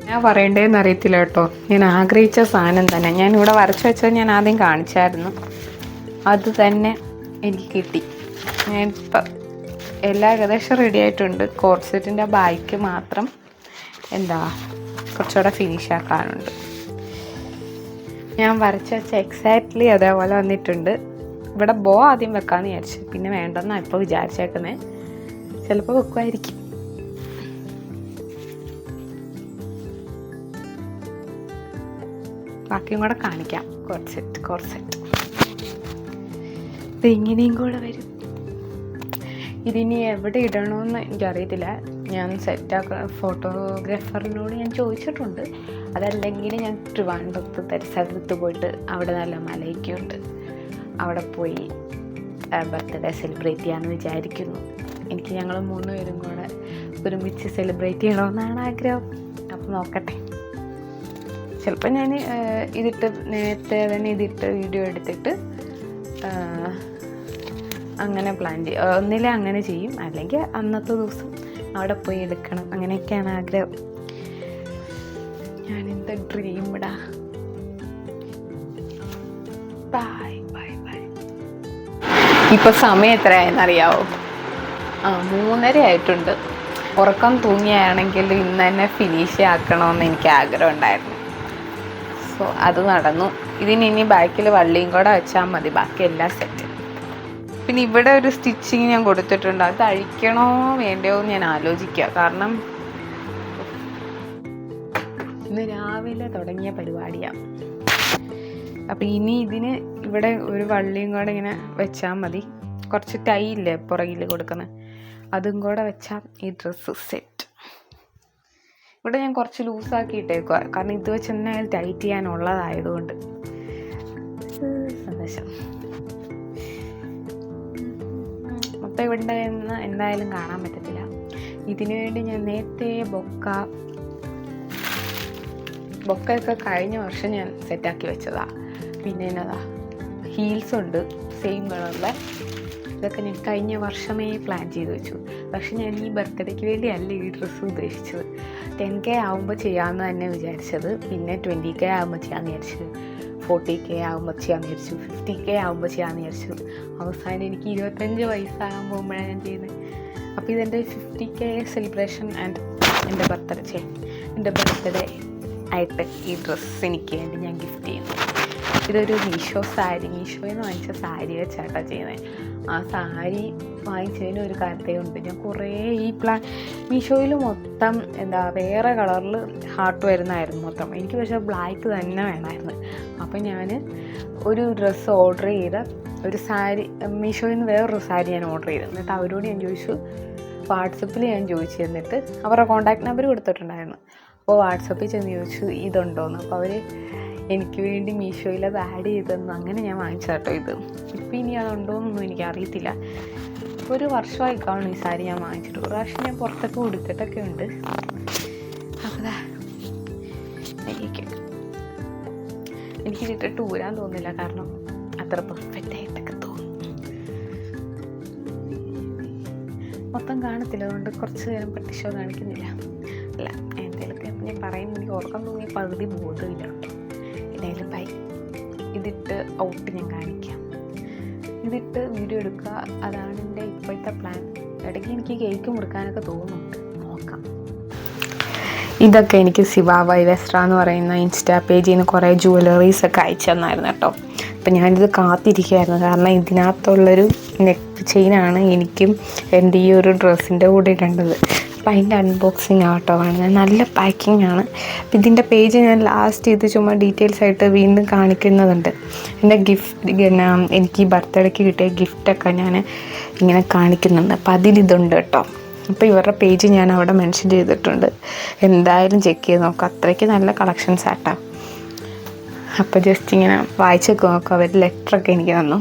ഞാൻ പറയണ്ടേന്ന് അറിയത്തില്ല കേട്ടോ. ഞാൻ ആഗ്രഹിച്ച സാധനം തന്നെ ഞാൻ ഇവിടെ വരച്ച് വെച്ചത് ഞാൻ ആദ്യം കാണിച്ചായിരുന്നു. അത് തന്നെ എനിക്ക് കിട്ടി. ഞാനിപ്പം എല്ലാം ഏകദേശം റെഡി ആയിട്ടുണ്ട്. കോർസെറ്റിൻ്റെ ബാക്ക് മാത്രം കുറച്ചുകൂടെ ഫിനിഷ് ആക്കാനുണ്ട്. ഞാൻ വരച്ച് വെച്ച എക്സാക്ട്ലി അതേപോലെ വന്നിട്ടുണ്ട്. ഇവിടെ ബോ ആദ്യം വെക്കാമെന്ന് വിചാരിച്ചു, പിന്നെ വേണ്ടെന്നാണ് ഇപ്പോൾ വിചാരിച്ചേക്കുന്നത്. ചിലപ്പോൾ വെക്കുമായിരിക്കും. ബാക്കിയും കൂടെ കാണിക്കാം. കോർസെറ്റ് ഇത് ഇങ്ങനെയും കൂടെ വരും. ഇതിനി എവിടെ ഇടണമെന്ന് എനിക്കറിയത്തില്ല. ഞാൻ ഫോട്ടോഗ്രാഫറിനോട് ഞാൻ ചോദിച്ചിട്ടുണ്ട്. അതല്ലെങ്കിൽ ഞാൻ ട്രിവാൻഡ്രത്ത് സ്ഥലത്ത് പോയിട്ട് അവിടെ നല്ല മലയൊക്കെ ഉണ്ട്, അവിടെ പോയി ബർത്ത്ഡേ സെലിബ്രേറ്റ് ചെയ്യാമെന്ന് വിചാരിക്കുന്നു. എനിക്ക് ഞങ്ങൾ 3 പേരും കൂടെ ഒരുമിച്ച് സെലിബ്രേറ്റ് ചെയ്യണമെന്നാണ് ആഗ്രഹം. അപ്പോൾ നോക്കട്ടെ. ചിലപ്പോൾ ഞാൻ നേരത്തെ തന്നെ വീഡിയോ എടുത്തിട്ട് അങ്ങനെ പ്ലാൻ ചെയ്യും. ഒന്നിലെ അങ്ങനെ ചെയ്യും, അല്ലെങ്കിൽ അന്നത്തെ ദിവസം അവിടെ പോയി എടുക്കണം. അങ്ങനെയൊക്കെയാണ് ആഗ്രഹം. ഞാനെന്താ ഡ്രീം ഇടാ. Bye bye bye. ഇപ്പോൾ സമയം എത്രയായെന്നറിയാവോ? 3:30 ആയിട്ടുണ്ട്. ഉറക്കം തൂങ്ങിയാണെങ്കിൽ ഇന്ന് തന്നെ ഫിനിഷ് ആക്കണമെന്ന് എനിക്ക് ആഗ്രഹം ഉണ്ടായിരുന്നു. സോ അത് നടന്നു. ഇതിനി ബാക്കിൽ വള്ളിയും കൂടെ വെച്ചാൽ മതി, ബാക്കി എല്ലാം സെറ്റ്. പിന്നെ ഇവിടെ ഒരു സ്റ്റിച്ചിങ് ഞാൻ കൊടുത്തിട്ടുണ്ട്. അത് അഴിക്കണോ വേണ്ടയോ എന്ന് ഞാൻ ആലോചിക്കുക. കാരണം ഇന്ന് രാവിലെ തുടങ്ങിയ പരിപാടിയാണ്. അപ്പം ഇനി ഇതിന് ഇവിടെ ഒരു വള്ളിയും കൂടെ ഇങ്ങനെ വെച്ചാൽ മതി. കുറച്ച് ടൈ ഇല്ലേ പുറകിൽ കൊടുക്കുന്നത്, അതും കൂടെ വെച്ചാൽ ഈ ഡ്രസ്സ് സെറ്റ്. ഇവിടെ ഞാൻ കുറച്ച് ലൂസാക്കിയിട്ടേക്കുക, കാരണം ഇത് വെച്ച് തന്നെ ടൈറ്റ് ചെയ്യാനുള്ളതായതുകൊണ്ട്. സന്തോഷം. മൊത്തം ഇവിടെ നിന്ന് എന്തായാലും കാണാൻ പറ്റത്തില്ല. ഇതിനു വേണ്ടി ഞാൻ നേരത്തെ ബൊക്കയൊക്കെ കഴിഞ്ഞ വർഷം ഞാൻ സെറ്റാക്കി വെച്ചതാണ്. പിന്നെ എന്നതാ ഹീൽസ് ഉണ്ട് സെയിം കളറിലെ. ഇതൊക്കെ ഞാൻ കഴിഞ്ഞ വർഷമേ പ്ലാൻ ചെയ്ത് വെച്ചു. പക്ഷെ ഞാൻ ഈ ബർത്ത്ഡേക്ക് വേണ്ടിയല്ല ഈ ഡ്രസ്സ് ഉദ്ദേശിച്ചത്. 10K ആകുമ്പോൾ ചെയ്യാമെന്ന് തന്നെ വിചാരിച്ചത്. പിന്നെ 20K ആകുമ്പോൾ ചെയ്യാമെന്ന് വിചാരിച്ചു, 40K ആകുമ്പോൾ ചെയ്യാമെന്ന് വിചാരിച്ചു, 50K ആകുമ്പോൾ ചെയ്യാമെന്ന് വിചാരിച്ചു. അവസാനം എനിക്ക് 25 വയസ്സാകാൻ പോകുമ്പോഴാണ് ഞാൻ ചെയ്യുന്നത്. അപ്പോൾ ഇതെൻ്റെ 50K സെലിബ്രേഷൻ ആൻഡ് എൻ്റെ ബർത്ത്ഡേ ആയിട്ട് ഈ ഡ്രസ്സ് എനിക്ക് വേണ്ടി ഞാൻ ഗിഫ്റ്റ് ചെയ്യുന്നു. ഇതൊരു മീഷോയിൽ നിന്ന് വാങ്ങിച്ച സാരി വെച്ചാട്ടാണ് ചെയ്യുന്നത്. ആ സാരി വാങ്ങിച്ചതിന് ഒരു കാര്യമുണ്ട്. ഞാൻ കുറേ മീഷോയിൽ മൊത്തം വേറെ കളറിൽ ഹാർട്ട് വരുന്നതായിരുന്നു മൊത്തം. എനിക്ക് പക്ഷേ ബ്ലാക്ക് തന്നെ വേണമായിരുന്നു. അപ്പം ഞാൻ ഒരു ഡ്രസ്സ് ഓർഡർ ചെയ്ത് ഒരു സാരി മീഷോയിൽ നിന്ന് വേറൊരു സാരി ഞാൻ ഓർഡർ ചെയ്തു. എന്നിട്ട് അവരോട് ഞാൻ ചോദിച്ചു, വാട്സപ്പിൽ ഞാൻ ചോദിച്ചു, എന്നിട്ട് അവരുടെ കോൺടാക്ട് നമ്പർ കൊടുത്തിട്ടുണ്ടായിരുന്നു. അപ്പോൾ വാട്സപ്പിൽ ചെന്ന് ചോദിച്ചു ഇതുണ്ടോയെന്ന്. അപ്പോൾ അവർ എനിക്ക് വേണ്ടി മീഷോയിൽ അത് ആഡ് ചെയ്തെന്ന്. അങ്ങനെ ഞാൻ വാങ്ങിച്ച കേട്ടോ ഇത്. ഇപ്പം ഇനി അതുണ്ടോയെന്നൊന്നും എനിക്കറിയത്തില്ല. 1 വർഷമായി കാണും ഈ സാരി ഞാൻ വാങ്ങിച്ചിട്ട്. ഒരു പ്രാവശ്യം ഞാൻ പുറത്തൊക്കെ കൊടുത്തിട്ടൊക്കെ ഉണ്ട്. അപ്പോൾ എനിക്കിതിട്ടിട്ട് ഊരാൻ തോന്നില്ല, കാരണം അത്ര പെർഫെക്റ്റ് ആയിട്ടൊക്കെ തോന്നും. മൊത്തം കാണത്തില്ല, അതുകൊണ്ട് കുറച്ച് നേരം പട്ടിഷോ കാണിക്കുന്നില്ല. അല്ല എന്തെങ്കിലുമൊക്കെ ഞാൻ പറയും. എനിക്ക് ഉറക്കം തോന്നിയ പകുതി ബോധമില്ല കേട്ടോ. എന്തായാലും ബൈ. ഇതിട്ട് ഔട്ട് ഞാൻ കാണിക്കാം. ഇതിട്ട് വീഡിയോ എടുക്കുക, അതാണ് എൻ്റെ ഇപ്പോഴത്തെ പ്ലാൻ. ഇടയ്ക്ക് എനിക്ക് കേക്ക് മുറിക്കാനൊക്കെ തോന്നുന്നുണ്ട്, നോക്കാം. ഇതൊക്കെ എനിക്ക് ശിവ വൈവസ്ട്ര എന്ന് പറയുന്ന ഇൻസ്റ്റാ പേജിൽ നിന്ന് കുറേ ജ്വല്ലറീസൊക്കെ അയച്ചു തന്നായിരുന്നു കേട്ടോ. അപ്പം ഞാനിത് കാത്തിരിക്കുകയായിരുന്നു, കാരണം ഇതിനകത്തുള്ളൊരു നെക്ക് ചെയിനാണ് എനിക്കും എൻ്റെ ഈ ഒരു ഡ്രസ്സിൻ്റെ കൂടെ ഇടേണ്ടത്. അപ്പോൾ അതിൻ്റെ അൺബോക്സിങ് ആട്ടോ കാണുന്നത്. നല്ല പാക്കിംഗ് ആണ്. അപ്പം ഇതിൻ്റെ പേജ് ഞാൻ ലാസ്റ്റ് ഇത് ചുമ്മാ ഡീറ്റെയിൽസ് ആയിട്ട് വീണ്ടും കാണിക്കുന്നതുണ്ട്. എൻ്റെ എനിക്ക് ഈ ബർത്ത്ഡേക്ക് കിട്ടിയ ഗിഫ്റ്റൊക്കെ ഞാൻ ഇങ്ങനെ കാണിക്കുന്നുണ്ട്. അപ്പം അതിലിതുണ്ട് കേട്ടോ. അപ്പോൾ ഇവരുടെ പേജ് ഞാൻ അവിടെ മെൻഷൻ ചെയ്തിട്ടുണ്ട്. എന്തായാലും ചെക്ക് ചെയ്ത് നോക്കാം, അത്രയ്ക്ക് നല്ല കളക്ഷൻസ് ആട്ടോ. അപ്പോൾ ജസ്റ്റ് ഇങ്ങനെ വായിച്ചൊക്കെ നോക്കാം. അവർ ലെറ്ററൊക്കെ എനിക്ക് തന്നു.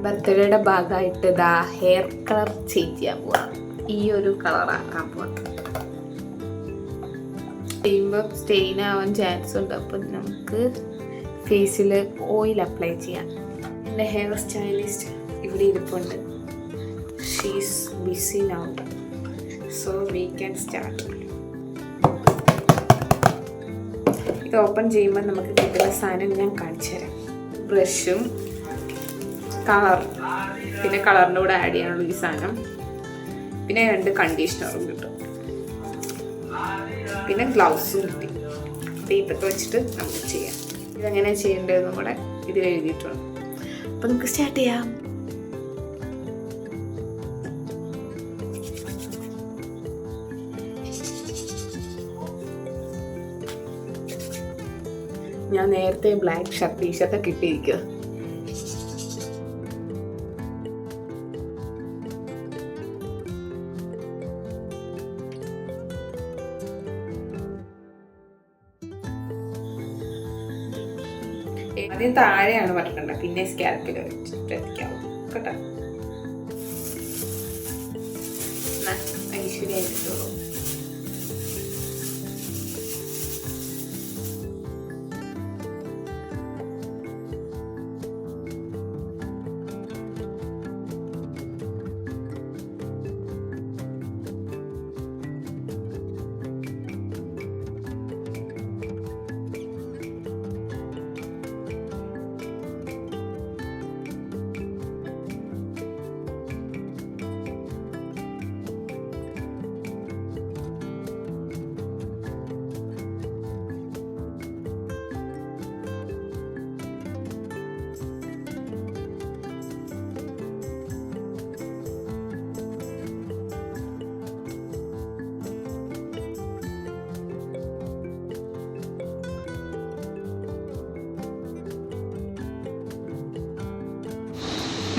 ബർത്ത്ഡേയുടെ ഭാഗമായിട്ട് ഇതാ ഹെയർ കളർ ചേഞ്ച് ചെയ്യാൻ പോവാം. ഈ ഒരു കളറാക്കാൻ പോവാം. ചെയ്യുമ്പോൾ സ്റ്റെയിൻ ആവാൻ ചാൻസ് ഉണ്ട്. അപ്പം നമുക്ക് ഫേസിൽ ഓയിൽ അപ്ലൈ ചെയ്യാം. എൻ്റെ ഹെയർ സ്റ്റൈലിസ്റ്റ് ഇവിടെ ഇരിപ്പുണ്ട്. She's busy now, so we can start. ഇത് ഓപ്പൺ ചെയ്യുമ്പോൾ നമുക്ക് കിട്ടുന്ന സാധനം ഞാൻ കാണിച്ചു തരാം. ബ്രഷും കളർ, പിന്നെ കളറിൻ്റെ കൂടെ ആഡ് ചെയ്യാനുള്ള ഈ സാധനം, പിന്നെ 2 കണ്ടീഷണറും കിട്ടും, പിന്നെ ഗ്ലൗസും കിട്ടി. അപ്പോൾ ഇതൊക്കെ വെച്ചിട്ട് നമുക്ക് ചെയ്യാം. ഇതെങ്ങനെ ചെയ്യേണ്ടതെന്നും കൂടെ ഇതിൽ എഴുതിയിട്ടുണ്ട്. അപ്പോൾ നമുക്ക് സ്റ്റാർട്ട് ചെയ്യാം. ഞാൻ നേരത്തെ ബ്ലാക്ക് ഷർട്ട് ടീഷർട്ടൊക്കെ ഇട്ടിരിക്കുക. ആദ്യം താഴെയാണ് വരക്കേണ്ടത്, പിന്നെ സ്കാൽപ്പിൽ വെച്ചിട്ട് എത്തിക്കാവും കേട്ടോ. ഐശ്വര്യായിട്ടുള്ളൂ.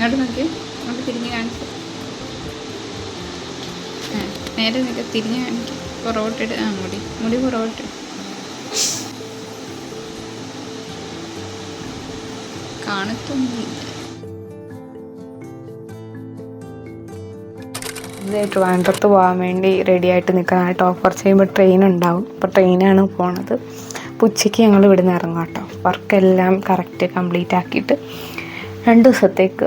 ഇങ്ങോട്ട് നോക്കി, ഇങ്ങോട്ട് തിരിഞ്ഞ് കാണിച്ചു. നേരെ നിൽക്കുക, തിരിഞ്ഞ് കാണിക്കും. പുറകോട്ടിട്ട് മുടി പുറകോട്ട് കാണത്തൊന്നുമില്ല. ട്രിവാൻഡ്രത്ത് പോകാൻ വേണ്ടി റെഡി ആയിട്ട് നിൽക്കണം കേട്ടോ. കുറച്ച് കഴിയുമ്പോൾ ട്രെയിൻ ഉണ്ടാവും. അപ്പോൾ ട്രെയിനാണ് പോണത്. അപ്പോൾ ഉച്ചയ്ക്ക് ഞങ്ങൾ ഇവിടെ നിന്ന് ഇറങ്ങാം കേട്ടോ. വർക്കെല്ലാം കറക്റ്റ് കംപ്ലീറ്റ് ആക്കിയിട്ട് 2 ദിവസത്തേക്ക്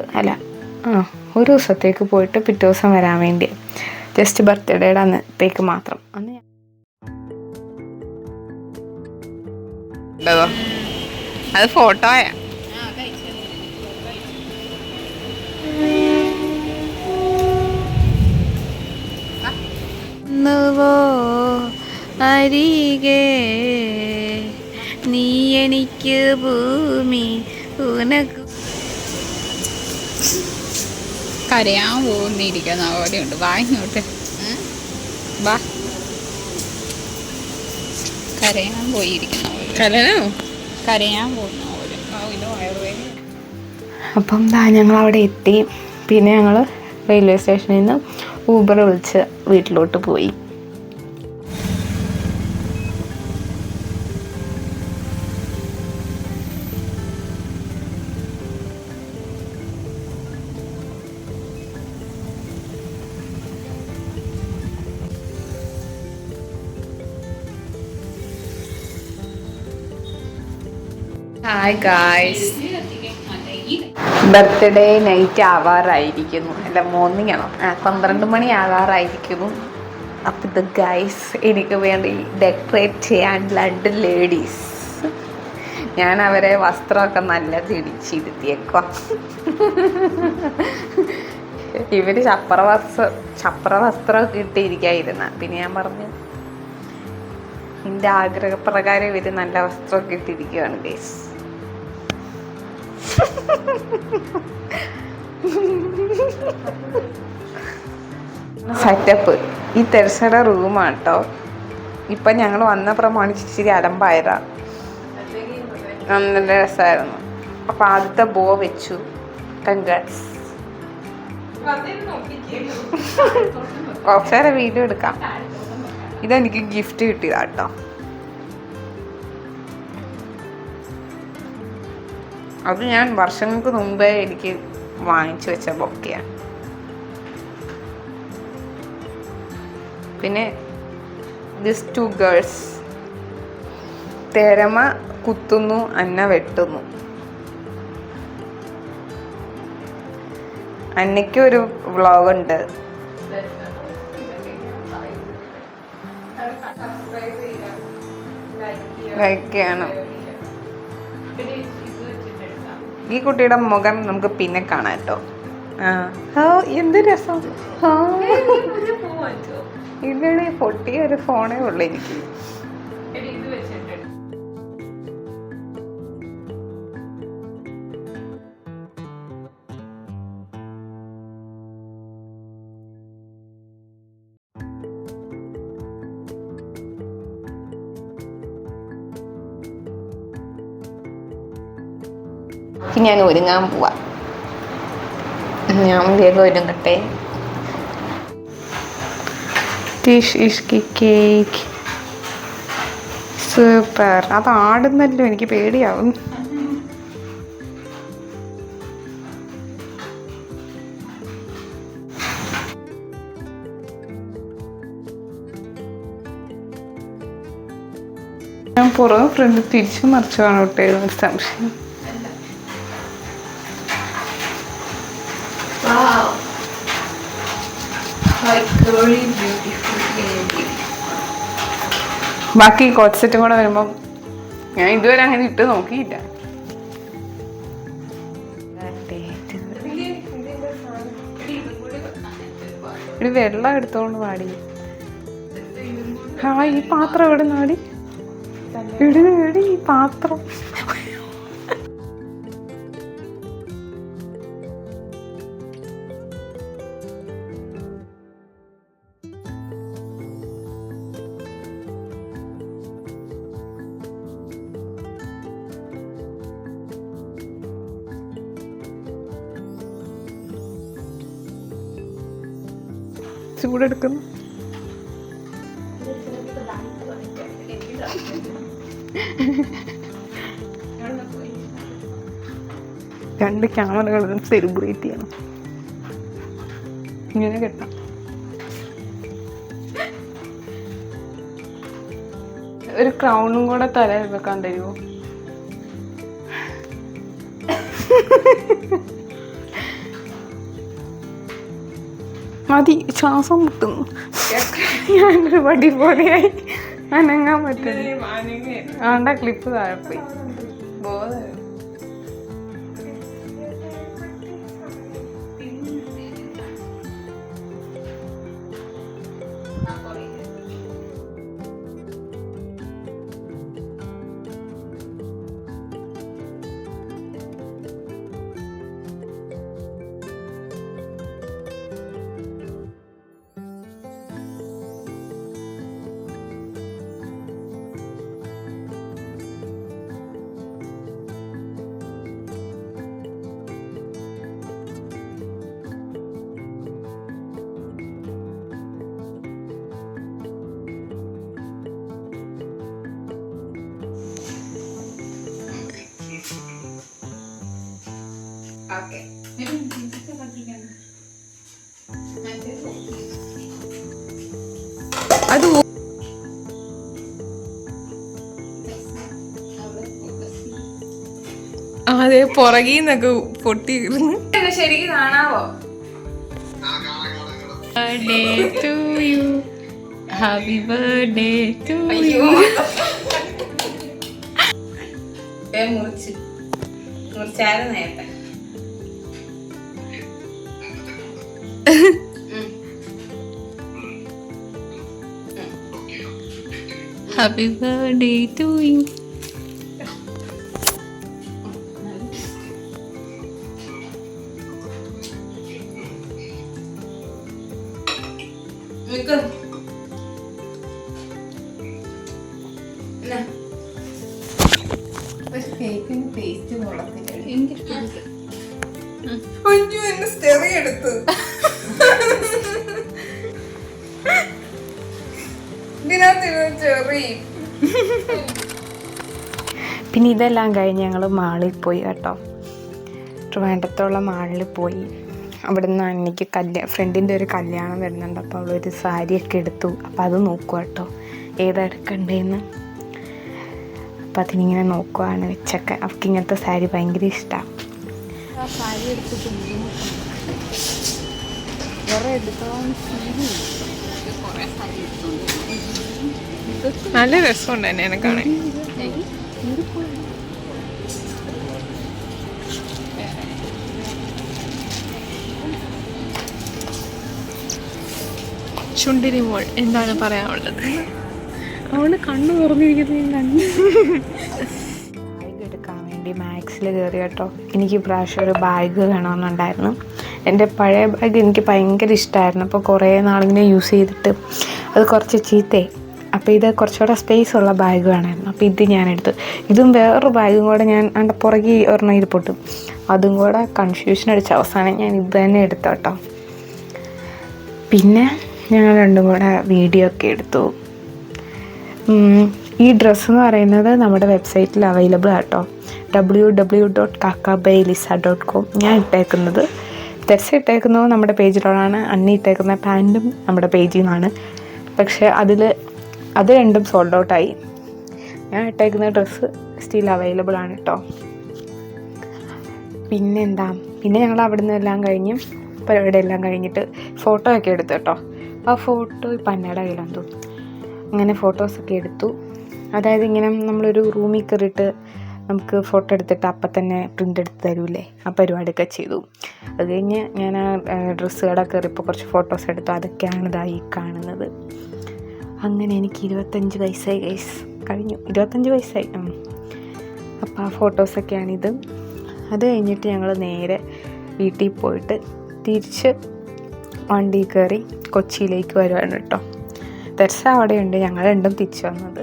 ഒരു ദിവസത്തേക്ക് പോയിട്ട് പിറ്റേ ദിവസം വരാൻ വേണ്ടി. ജസ്റ്റ് ബർത്ത്ഡേയുടെ അന്നത്തേക്ക് മാത്രം. അന്ന് അത് ഫോട്ടോയാ. അരികെ നീ എനിക്ക് ഭൂമി ഉനക്ക് കരയാൻ പോകുന്നിരിക്കുന്ന പോലെയുണ്ട്. വാ ഇങ്ങോട്ട്, വാ. കരയാൻ പോയിരിക്കുന്ന പോലെ, കരയാൻ പോകുന്ന പോലെ. ഇത് വയറുവേദന. അപ്പം ഞങ്ങൾ അവിടെ എത്തി. പിന്നെ ഞങ്ങൾ റെയിൽവേ സ്റ്റേഷനിൽ നിന്ന് ഊബർ വിളിച്ച് വീട്ടിലോട്ട് പോയി. ഹായ് ഗായ്സ്, ബർത്ത്ഡേ നൈറ്റ് ആവാറായിരിക്കുന്നു. അല്ല, മോർണിംഗ് ആണോ? 12 മണി ആവാറായിരിക്കുന്നു. അപ്പം ഇത് ഗൈസ് എനിക്ക് വേണ്ടി ഡെക്കറേറ്റ് ചെയ്യാൻ 2 ലേഡീസ്. ഞാൻ അവരെ വസ്ത്രമൊക്കെ നല്ല തിരിച്ചിരുത്തിയേക്കുക. ഇവർ ചപ്പറ വസ്ത്രമൊക്കെ ഇട്ടിരിക്കാതിരുന്ന. പിന്നെ ഞാൻ പറഞ്ഞു, എൻ്റെ ആഗ്രഹപ്രകാരം ഇവർ നല്ല വസ്ത്രമൊക്കെ ഇട്ടിരിക്കുകയാണ് ഗൈസ്. സെറ്റപ്പ് ഈ തെരസയുടെ റൂമാണ് കേട്ടോ. ഇപ്പം ഞങ്ങൾ വന്ന പ്രമാണിച്ച് ഇച്ചിരി അലമ്പായതാ. നല്ല രസമായിരുന്നു. അപ്പം ആദ്യത്തെ ബോ വെച്ചു. കൺഗ്രാറ്റ്സ്. കുറച്ചേരം വീഡിയോ എടുക്കാം. ഇതെനിക്ക് ഗിഫ്റ്റ് കിട്ടിയതാ കേട്ടോ. അത് ഞാൻ വർഷങ്ങൾക്ക് മുമ്പേ എനിക്ക് വാങ്ങിച്ചു വെച്ച ബൊക്കെയാണ്. പിന്നെ ദിസ് 2 ഗേൾസ്, തേരമ കുത്തുന്നു, അന്ന വെട്ടുന്നു. അന്നയ്ക്ക് ഒരു വ്ളോഗുണ്ട്. ലൈക്ക് ചെയ്യണം. ഈ കുട്ടിയുടെ മുഖം നമുക്ക് പിന്നെ കാണാം കേട്ടോ. എന്ത് രസം. ഇതിന് പൊട്ടിയ ഒരു ഫോണേ ഉള്ളു എനിക്ക്. ഞാൻ ഒരുങ്ങാൻ പോവാ. ഞാൻ വേഗം ഒരുങ്ങട്ടെ. This is cake. സൂപ്പർ. അത് ആടുന്നല്ലോ, എനിക്ക് പേടിയാവും. ഞാൻ പുറമെ ഫ്രണ്ട് തിരിച്ചു മറിച്ചു കാണോട്ടെ ഒരു സംശയം. ബാക്കി കോട്ട് സെറ്റും കൂടെ വരുമ്പം ഞാൻ ഇതുവരെ അങ്ങനെ ഇട്ട് നോക്കിയില്ല. ഒരു വെള്ളം എടുത്തോണ്ട് പാടി. ഈ പാത്രം എവിടെ നാടി എടി ഈ പാത്രം. ചൂടെടുക്കുന്നു. രണ്ട് ക്യാമറകളും സെലിബ്രേറ്റ് ചെയ്യണം. ഇങ്ങനെ കെട്ടാം. ഒരു ക്രൗണും കൂടെ തലയിൽ വെക്കാൻ തരുമോ? മതി, ശ്വാസം മുട്ടുന്നു. ഞാനൊരു വടി പോലെയായി, അനങ്ങാൻ പറ്റുന്നു. ആണ്ട ക്ലിപ്പ് താഴെ പോയി. അത് അതെ, പുറകീന്നൊക്കെ പൊട്ടിയിരുന്നു. ശരിക്കും കാണാവോ? Happy birthday to you. മുറിച്ചാലും നേരത്തെ. Happy birthday to you. Taste കൊള്ളത്തില്ല. എനിക്കിഷ്ടപ്പെട്ടു. അയ്യോ, എന്റെ സ്റ്റെറി എടുത്ത്. പിന്നെ ഇതെല്ലാം കഴിഞ്ഞ് ഞങ്ങൾ മാളിൽ പോയി കേട്ടോ. ട്രിവാൻഡ്രത്തുള്ള മാളിൽ പോയി. അവിടെ നിന്ന് എനിക്ക് ഫ്രണ്ടിൻ്റെ ഒരു കല്യാണം വരുന്നുണ്ട്. അപ്പോൾ അവളൊരു സാരിയൊക്കെ എടുത്തു. അപ്പോൾ അത് നോക്കുക കേട്ടോ, ഏതാ എടുക്കണ്ടേന്ന്. അപ്പം അതിനിങ്ങനെ നോക്കുവാണ് വെച്ചൊക്കെ. അവൾക്ക് ഇങ്ങനത്തെ സാരി ഭയങ്കര ഇഷ്ടമാണ്. സാരി എടുത്തിട്ട് കുറേ എടുത്തോളം കുറേ സാരി എടുത്തോണ്ട് നല്ല രസമുണ്ട് തന്നെ എന്നെ കാണാൻ. ചുണ്ടിരി മോൾ എന്താണ് പറയാനുള്ളത്? അവള് കണ്ണു തുറന്നിരിക്കുന്നത് ബാഗ് എടുക്കാൻ വേണ്ടി മാക്സിൽ കയറി കേട്ടോ. എനിക്ക് പ്രാവശ്യം ഒരു ബാഗ് വേണമെന്നുണ്ടായിരുന്നു. എൻ്റെ പഴയ ബാഗ് എനിക്ക് ഭയങ്കര ഇഷ്ടമായിരുന്നു. അപ്പോൾ കുറേ നാളിങ്ങനെ യൂസ് ചെയ്തിട്ട് അത് കുറച്ച് ചീത്തയായി. അപ്പോൾ ഇത് കുറച്ചുകൂടെ സ്പേസ് ഉള്ള ബാഗ് വേണമായിരുന്നു. അപ്പോൾ ഇത് ഞാനെടുത്തു. ഇതും വേറൊരു ബാഗും കൂടെ ഞാൻ അതിൻ്റെ പുറകെ ഒരെണ്ണം ഇരിപ്പൊട്ടും, അതും കൂടെ കൺഫ്യൂഷൻ അടിച്ച അവസാനം ഞാൻ ഇത് തന്നെ എടുത്തു കേട്ടോ. പിന്നെ ഞങ്ങൾ രണ്ടും കൂടെ വീഡിയോ ഒക്കെ എടുത്തു. ഈ ഡ്രസ്സ് എന്ന് പറയുന്നത് നമ്മുടെ വെബ്സൈറ്റിൽ അവൈലബിൾ ആട്ടോ, www.kakabaylisa.com. ഞാൻ ഇട്ടേക്കുന്നത് തെരച്ച ഇട്ടേക്കുന്നത് നമ്മുടെ പേജിലോടാണ്. അന്നി ഇട്ടേക്കുന്ന പാൻറ്റും നമ്മുടെ പേജിൽ നിന്നാണ്. പക്ഷേ അത് രണ്ടും സോൾഡ് ഔട്ടായി. ഞാൻ ഇട്ടേക്കുന്ന ഡ്രസ്സ് സ്റ്റിൽ അവൈലബിൾ ആണ് കേട്ടോ. പിന്നെ ഞങ്ങൾ അവിടെ നിന്ന് എല്ലാം കഴിഞ്ഞ് പരിപാടി എല്ലാം കഴിഞ്ഞിട്ട് ഫോട്ടോ ഒക്കെ എടുത്തു കേട്ടോ. ആ ഫോട്ടോ ഇപ്പം അന്നയുടെ കയ്യിലാണെന്ന് തോന്നുന്നു. അങ്ങനെ ഫോട്ടോസൊക്കെ എടുത്തു. അതായത് ഇങ്ങനെ നമ്മളൊരു റൂമിൽ കയറിയിട്ട് നമുക്ക് ഫോട്ടോ എടുത്തിട്ട് അപ്പം തന്നെ പ്രിൻ്റ് എടുത്ത് തരൂലേ, ആ പരിപാടിയൊക്കെ ചെയ്തു. അത് കഴിഞ്ഞ് ഞാൻ ആ ഡ്രസ്സ് കട കയറിയപ്പോൾ കുറച്ച് ഫോട്ടോസ് എടുത്തു. അതൊക്കെയാണ് ഇതായി കാണുന്നത്. അങ്ങനെ എനിക്ക് 25 വയസ്സായി ഗൈസ്, കഴിഞ്ഞു 25 വയസ്സായി. അപ്പോൾ ആ ഫോട്ടോസൊക്കെയാണിത്. അത് കഴിഞ്ഞിട്ട് ഞങ്ങൾ നേരെ വീട്ടിൽ പോയിട്ട് തിരിച്ച് വണ്ടി കയറി കൊച്ചിയിലേക്ക് വരുവാണ് കേട്ടോ. തെരച്ച അവിടെയുണ്ട്, ഞങ്ങൾ രണ്ടും തിരിച്ചു വന്നത്.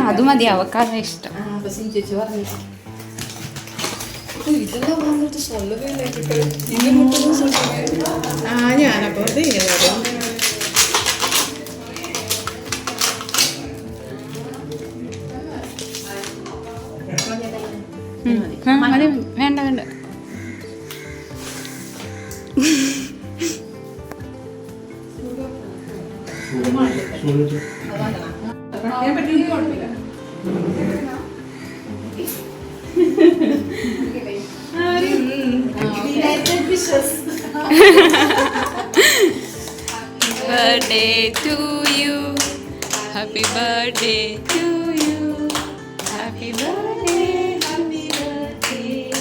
അത് മതി, അവക്കാതെ ഇഷ്ടം. ഞാനപ്പോ വേണ്ട birthday to you, happy birthday to you, happy birthday, happy birthday,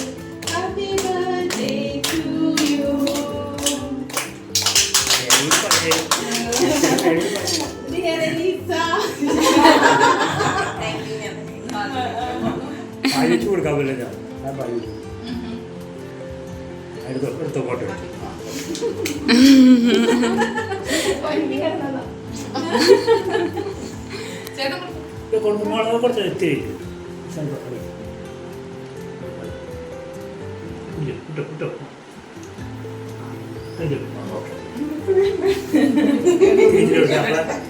happy birthday to you. Dear Elisa. അയച്ചു കൊടുക്കാമല്ലോ ഞാൻ എടുത്തോ ഫോട്ടോ കുറച്ച് എത്തി കിട്ടോ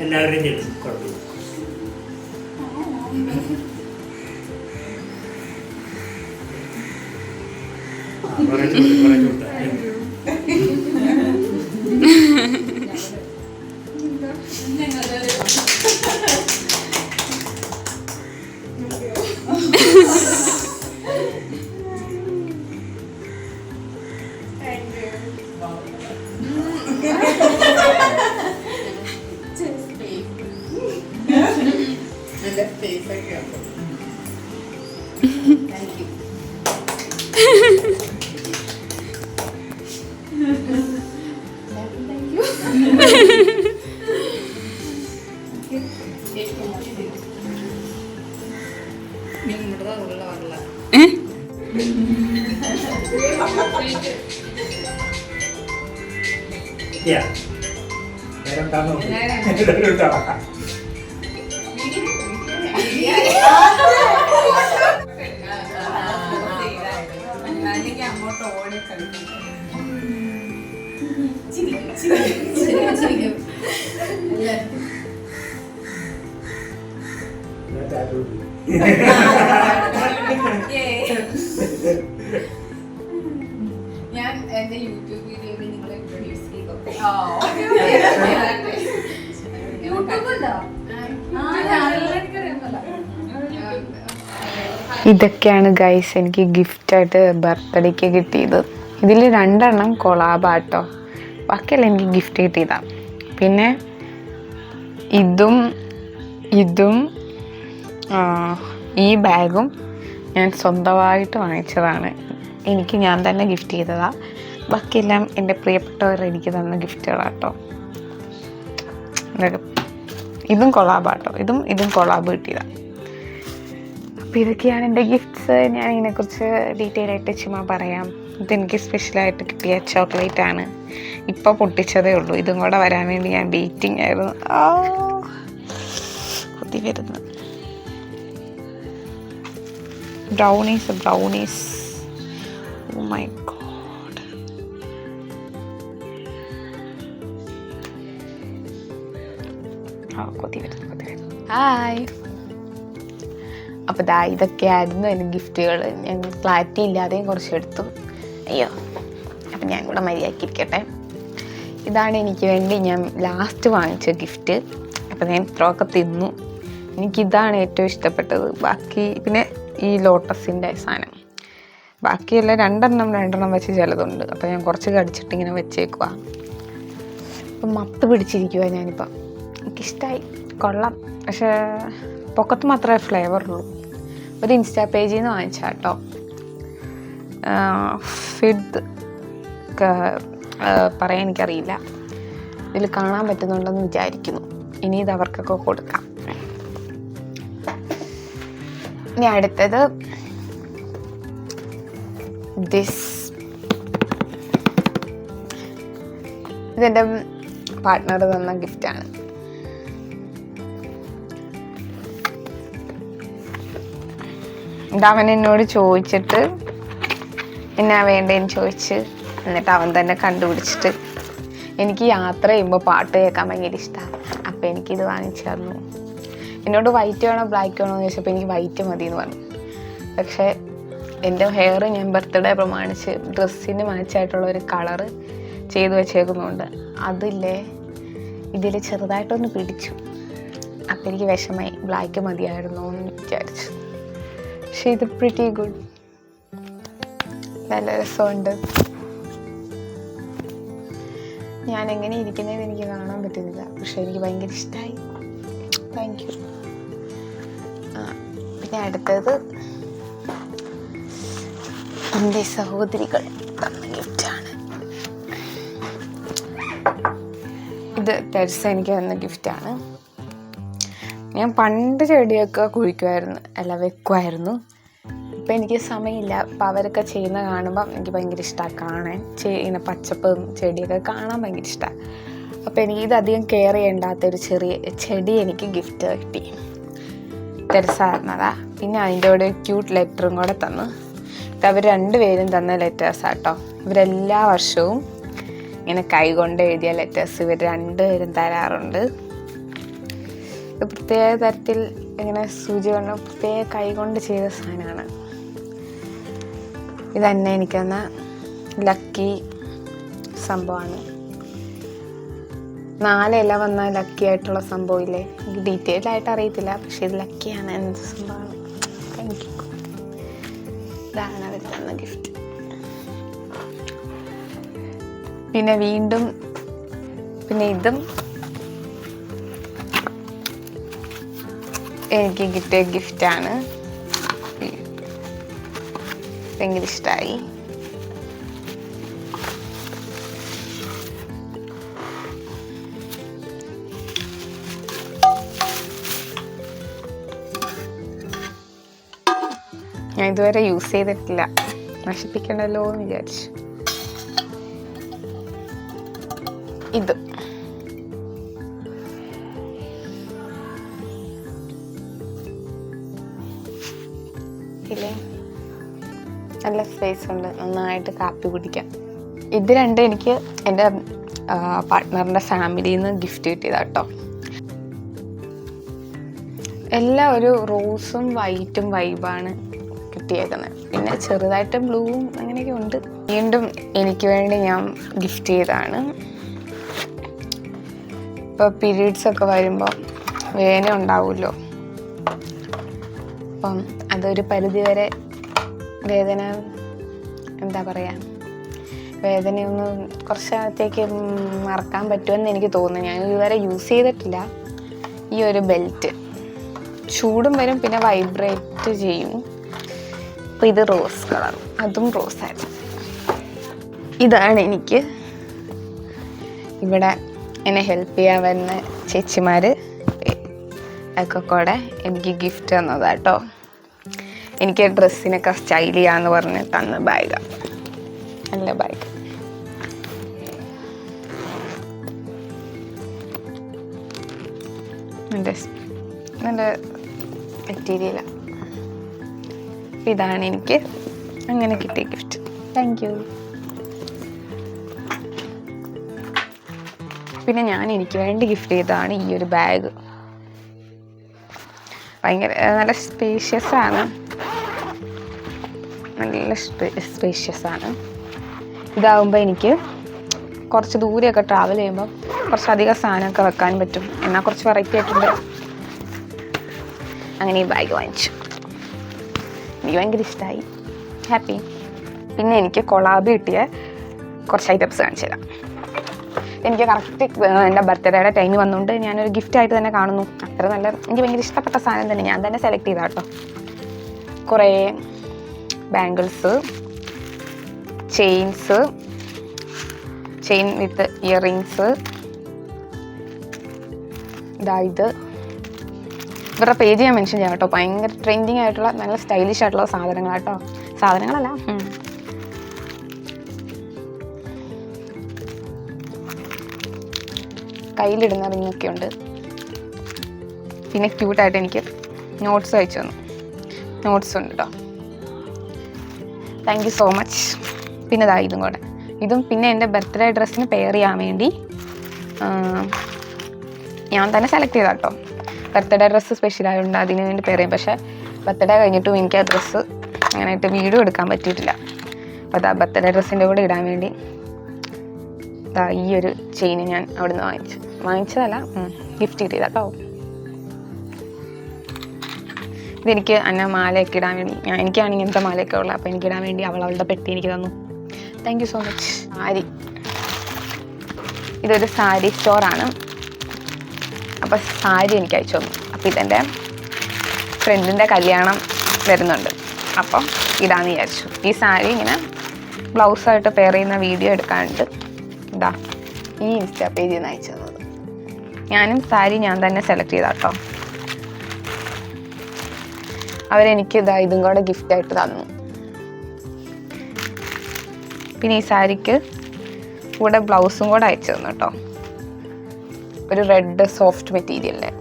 എല്ലാവരുടെയും ചെയ്തു കുഴപ്പമില്ല. ഞാൻ എന്റെ യൂട്യൂബ് വീഡിയോയിൽ നിങ്ങളെ ഇൻട്രൊഡ്യൂസ് ചെയ്തു. ഇതൊക്കെയാണ് ഗൈസ് എനിക്ക് ഗിഫ്റ്റായിട്ട് ബർത്ത്ഡേക്ക് കിട്ടിയത്. ഇതിൽ 2 കൊളാബാട്ടോ, ബാക്കിയെല്ലാം എനിക്ക് ഗിഫ്റ്റ് കിട്ടിയതാണ്. പിന്നെ ഇതും ഈ ബാഗും ഞാൻ സ്വന്തമായിട്ട് വാങ്ങിച്ചതാണ്. എനിക്ക് ഞാൻ തന്നെ ഗിഫ്റ്റ് ചെയ്തതാണ്. ബാക്കിയെല്ലാം എൻ്റെ പ്രിയപ്പെട്ടവർ എനിക്ക് തന്ന ഗിഫ്റ്റുകളാട്ടോ. ഇതും കൊളാബാട്ടോ, ഇതും കൊളാബ് കിട്ടിയതാണ്. അപ്പോൾ ഇതൊക്കെയാണ് എൻ്റെ ഗിഫ്റ്റ്സ്. ഞാൻ ഇതിനെക്കുറിച്ച് ഡീറ്റെയിൽ ആയിട്ട് ചുമ്മാ പറയാം. ഇതെനിക്ക് സ്പെഷ്യലായിട്ട് കിട്ടിയ ചോക്ലേറ്റാണ്. ഇപ്പോൾ പൊട്ടിച്ചതേ ഉള്ളൂ. ഇതും കൂടെ വരാൻ വേണ്ടി ഞാൻ വെയിറ്റിംഗ് ആയിരുന്നു. കൊതി വരുന്നു. Brownies oh my god. കൊതി വരുന്നു. ഹായ്. അപ്പോൾ ഇതൊക്കെയായിരുന്നു എൻ്റെ ഗിഫ്റ്റുകൾ. ഞാൻ ക്ലാരിറ്റി ഇല്ലാതെയും കുറച്ച് എടുത്തു. അയ്യോ, അപ്പം ഞാൻ കൂടെ മര്യാദയ്ക്കിരിക്കട്ടെ. ഇതാണ് എനിക്ക് വേണ്ടി ഞാൻ ലാസ്റ്റ് വാങ്ങിച്ച ഗിഫ്റ്റ്. അപ്പം ഞാൻ ഇത്രയൊക്കെ തിന്നു. എനിക്കിതാണ് ഏറ്റവും ഇഷ്ടപ്പെട്ടത്. ബാക്കി പിന്നെ ഈ ലോട്ടസിൻ്റെ സാധനം, ബാക്കിയെല്ലാം 2 വെച്ച് ചിലതുണ്ട്. അപ്പോൾ ഞാൻ കുറച്ച് കടിച്ചിട്ട് ഇങ്ങനെ വെച്ചേക്കുക. അപ്പം മത്ത് പിടിച്ചിരിക്കുക ഞാനിപ്പം. എനിക്കിഷ്ടമായി, കൊള്ളാം. പക്ഷേ പൊക്കത്ത് മാത്രമേ ഫ്ലേവറുള്ളൂ. ഒരു ഇൻസ്റ്റാ പേജിൽ നിന്ന് വാങ്ങിച്ചാൽ കേട്ടോ. ഫിഡ് പറയാൻ എനിക്കറിയില്ല. ഇതിൽ കാണാൻ പറ്റുന്നുണ്ടെന്ന് വിചാരിക്കുന്നു. ഇനി ഇത് അവർക്കൊക്കെ കൊടുക്കാം. ഇനി അടുത്തത് ഇതെൻ്റെ പാർട്ട്ണർ തന്ന ഗിഫ്റ്റാണ്. ഇതവൻ എന്നോട് ചോദിച്ചിട്ട് എന്നാ വേണ്ടതെന്ന് ചോദിച്ച്, എന്നിട്ട് അവൻ തന്നെ കണ്ടുപിടിച്ചിട്ട്. എനിക്ക് യാത്ര ചെയ്യുമ്പോൾ പാട്ട് കേൾക്കാൻ ഭയങ്കര ഇഷ്ടമാണ്. അപ്പോൾ എനിക്കിത് വാങ്ങിച്ചു തന്നു. എന്നോട് വൈറ്റ് വേണോ ബ്ലാക്ക് വേണോ എന്ന് ചോദിച്ചപ്പോൾ എനിക്ക് വൈറ്റ് മതി എന്ന് പറഞ്ഞു. പക്ഷേ എൻ്റെ ഹെയർ ഞാൻ ബർത്ത്ഡേ പ്രമാണിച്ച് ഡ്രസ്സിന് മാച്ചായിട്ടുള്ള ഒരു കളറ് ചെയ്ത് വെച്ചേക്കുന്നുണ്ട്. അതില്ലേ ഇതിൽ ചെറുതായിട്ടൊന്ന് പിടിച്ചു. അപ്പം എനിക്ക് വിഷമായി, ബ്ലാക്ക് മതിയായിരുന്നു എന്ന് വിചാരിച്ചു. പക്ഷേ ഇത് പ്രിറ്റി ഗുഡ്, നല്ല രസമുണ്ട്. ഞാൻ എങ്ങനെ ഇരിക്കുന്നതെന്ന് എനിക്ക് കാണാൻ പറ്റുന്നില്ല, പക്ഷെ എനിക്ക് ഭയങ്കര ഇഷ്ടമായി. Thank you. പിന്നെ അടുത്തത് എൻ്റെ സഹോദരികൾ തന്ന ഗിഫ്റ്റാണ്. ഇത് തെരസ എനിക്ക് തന്ന ഗിഫ്റ്റാണ്. ഞാൻ പണ്ട് ചെടിയൊക്കെ കുഴിക്കുമായിരുന്നു, അല്ല വെക്കുമായിരുന്നു. ഇപ്പം എനിക്ക് സമയമില്ല. അപ്പം അവരൊക്കെ ചെയ്യുന്ന കാണുമ്പം എനിക്ക് ഭയങ്കര ഇഷ്ടമാണ് കാണാൻ. ഇങ്ങനെ പച്ചപ്പും ചെടിയൊക്കെ കാണാൻ ഭയങ്കര ഇഷ്ടമാണ്. അപ്പോൾ എനിക്ക് ഇതധികം കെയർ ചെയ്യേണ്ടാത്തൊരു ചെറിയ ചെടി എനിക്ക് ഗിഫ്റ്റ് കിട്ടി. തെരസായിരുന്നതാ. പിന്നെ അതിൻ്റെ കൂടെ ക്യൂട്ട് ലെറ്ററും കൂടെ തന്നു. അവർ രണ്ടുപേരും തന്ന ലെറ്റേഴ്സാട്ടോ. ഇവരെല്ലാ വർഷവും ഇങ്ങനെ കൈകൊണ്ട് എഴുതിയ ലെറ്റേഴ്സ് ഇവർ രണ്ടുപേരും തരാറുണ്ട്. ഇത് പ്രത്യേക തരത്തിൽ ഇങ്ങനെ സൂചി കൊണ്ട് പ്രത്യേക കൈകൊണ്ട് ചെയ്ത സാധനമാണ്. ഇതന്നെ എനിക്ക് തന്ന ലക്കി സംഭവമാണ്. 4 ഇല വന്ന ലക്കി ആയിട്ടുള്ള സംഭവം ഇല്ലേ, എനിക്ക് ഡീറ്റെയിൽ ആയിട്ട് അറിയത്തില്ല, പക്ഷെ ഇത് ലക്കിയാണ്. എന്ത് സംഭവമാണ്. Thank you. ഇതാണ് അവർ തന്ന ഗിഫ്റ്റ്. പിന്നെ വീണ്ടും ഇതും എനിക്ക് കിട്ടിയ ഗിഫ്റ്റാണ്. ഭയങ്കര ഇഷ്ടമായി. ഞാൻ ഇതുവരെ യൂസ് ചെയ്തിട്ടില്ല, നശിപ്പിക്കണ്ടല്ലോ എന്ന് വിചാരിച്ചു. ഇത് ഇല്ലേ, നല്ല സ്പേസ് ഉണ്ട്, നന്നായിട്ട് കാപ്പി കുടിക്കാം. ഇത് രണ്ടും എനിക്ക് എൻ്റെ പാർട്ട്ണറിൻ്റെ ഫാമിലിയിൽ നിന്ന് ഗിഫ്റ്റ് കിട്ടിയതാട്ടോ. എല്ലാം ഒരു റോസും വൈറ്റും വൈബാണ് കിട്ടിയേക്കുന്നത്. പിന്നെ ചെറുതായിട്ട് ബ്ലൂവും അങ്ങനെയൊക്കെ ഉണ്ട്. വീണ്ടും എനിക്ക് വേണ്ടി ഞാൻ ഗിഫ്റ്റ് ചെയ്തതാണ്. ഇപ്പോൾ പീരീഡ്സൊക്കെ വരുമ്പോൾ വേദന ഉണ്ടാവുമല്ലോ, അപ്പം അതൊരു പരിധിവരെ വേദന എന്താ പറയുക, വേദനയൊന്ന് കുറച്ച് നാളത്തേക്ക് മറക്കാൻ പറ്റുമെന്ന് എനിക്ക് തോന്നുന്നു. ഞാൻ ഇതുവരെ യൂസ് ചെയ്തിട്ടില്ല ഈ ഒരു ബെൽറ്റ്. ചൂടും വരും, പിന്നെ വൈബ്രേറ്റ് ചെയ്യും. അപ്പോൾ ഇത് റോസ് കളർ, അതും റോസായിരുന്നു. ഇതാണ് എനിക്ക് ഇവിടെ എന്നെ ഹെൽപ്പ് ചെയ്യാൻ വരുന്ന ചേച്ചിമാർ ഒക്കെ കൂടെ എനിക്ക് ഗിഫ്റ്റ് തന്നതാട്ടോ. എനിക്ക് ഡ്രസ്സിനൊക്കെ സ്റ്റൈൽ ചെയ്യാന്ന് പറഞ്ഞ് തന്ന ബാഗാണ്. നല്ല ബാഗ്. നല്ല മെറ്റീരിയലാണ്. ഇതാണ് എനിക്ക് അങ്ങനെ കിട്ടിയ ഗിഫ്റ്റ്. Thank you. പിന്നെ ഞാൻ എനിക്ക് വേണ്ടി ഗിഫ്റ്റ് ചെയ്തതാണ് ഈ ഒരു ബാഗ്. ഭയങ്കര നല്ല സ്പേഷ്യസ് ആണ്, നല്ല സ്പേഷ്യസ് ആണ്. ഇതാകുമ്പോൾ എനിക്ക് കുറച്ച് ദൂരെയൊക്കെ ട്രാവൽ ചെയ്യുമ്പോൾ കുറച്ചധികം സാധനമൊക്കെ വെക്കാൻ പറ്റും. എന്നാൽ കുറച്ച് വെറൈറ്റി ആയിട്ടുണ്ട്. അങ്ങനെ ഈ ബാഗ് വാങ്ങിച്ചു. എനിക്ക് ഭയങ്കര ഇഷ്ടമായി, ഹാപ്പി. പിന്നെ എനിക്ക് കൊളാബ് കിട്ടിയ കുറച്ച് ഐറ്റംസ് കാണിച്ചു തരാം. എനിക്ക് കറക്റ്റ് എൻ്റെ ബർത്ത്ഡേയുടെ ടൈമിൽ വന്നുകൊണ്ട് ഞാനൊരു ഗിഫ്റ്റായിട്ട് തന്നെ കാണുന്നു. അത്ര നല്ല എനിക്ക് ഭയങ്കര ഇഷ്ടപ്പെട്ട സാധനം തന്നെ ഞാൻ തന്നെ സെലക്ട് ചെയ്താൽ കേട്ടോ. കുറേ ബാംഗിൾസ്, ചെയിൻ വിത്ത് ഇയറിങ്സ്. ഇത് ഇവരുടെ പേജ് ഞാൻ മെൻഷൻ ചെയ്യാം കേട്ടോ. ഭയങ്കര ട്രെൻഡിങ് ആയിട്ടുള്ള നല്ല സ്റ്റൈലിഷ് ആയിട്ടുള്ള സാധനങ്ങളാട്ടോ. സാധനങ്ങളല്ല, കയ്യിലിടുന്ന റിങ്ങൊക്കെ ഉണ്ട്. പിന്നെ ക്യൂട്ടായിട്ട് എനിക്ക് നോട്ട്സ് അയച്ചു തന്നു. നോട്ട്സ് ഉണ്ട് കേട്ടോ. Thank you so much. പിന്നെ ഇതും കൂടെ. ഇതും പിന്നെ എൻ്റെ ബർത്ത്ഡേ ഡ്രസ്സിന് പെയർ ചെയ്യാൻ വേണ്ടി ഞാൻ തന്നെ സെലക്ട് ചെയ്താൽ കേട്ടോ. ബർത്ത്ഡേ ഡ്രസ്സ് സ്പെഷ്യലായതുകൊണ്ട് അതിന് വേണ്ടി പെയർ ചെയ്യും. പക്ഷേ ബർത്ത്ഡേ കഴിഞ്ഞിട്ടും എനിക്ക് ആ ഡ്രസ്സ് അങ്ങനെയായിട്ട് വീഡിയോ എടുക്കാൻ പറ്റിയിട്ടില്ല. അപ്പോൾ അതാ ബർത്ത്ഡേ ഡ്രസ്സിൻ്റെ കൂടെ ഇടാൻ വേണ്ടി ഈ ഒരു ചെയിന് ഞാൻ അവിടെ നിന്ന് വാങ്ങിച്ചതല്ല, ഗിഫ്റ്റ് ചെയ്താ കേട്ടോ. ഇതെനിക്ക് അന്ന മാലയൊക്കെ ഇടാൻ വേണ്ടി എനിക്കാണ് ഇങ്ങനത്തെ മാലയൊക്കെ ഉള്ളത്, അപ്പോൾ എനിക്കിടാൻ വേണ്ടി അവളുടെ പെട്ടി എനിക്ക് തന്നു. Thank you so much. Sari, ഇതൊരു സാരി സ്റ്റോറാണ്. അപ്പോൾ സാരി എനിക്ക് അയച്ചു തന്നു. അപ്പോൾ ഇതെൻ്റെ ഫ്രണ്ടിൻ്റെ കല്യാണം വരുന്നുണ്ട്, അപ്പം ഇടാന്ന് വിചാരിച്ചു. ഈ സാരി ഇങ്ങനെ ബ്ലൗസായിട്ട് പെയർ ചെയ്യുന്ന വീഡിയോ എടുക്കാനുണ്ട്. ഇതാ ഈ ഇൻസ്റ്റാ പേജിൽ നിന്ന് അയച്ചു തന്നത്. ഞാനും സാരി ഞാൻ തന്നെ സെലക്ട് ചെയ്താട്ടോ. അവരെനിക്ക് ഇതും കൂടെ ഗിഫ്റ്റായിട്ട് തന്നു. പിന്നെ ഈ സാരിക്ക് കൂടെ ബ്ലൗസും കൂടെ അയച്ചു തന്നു കേട്ടോ. ഒരു റെഡ് സോഫ്റ്റ് മെറ്റീരിയലിലെ.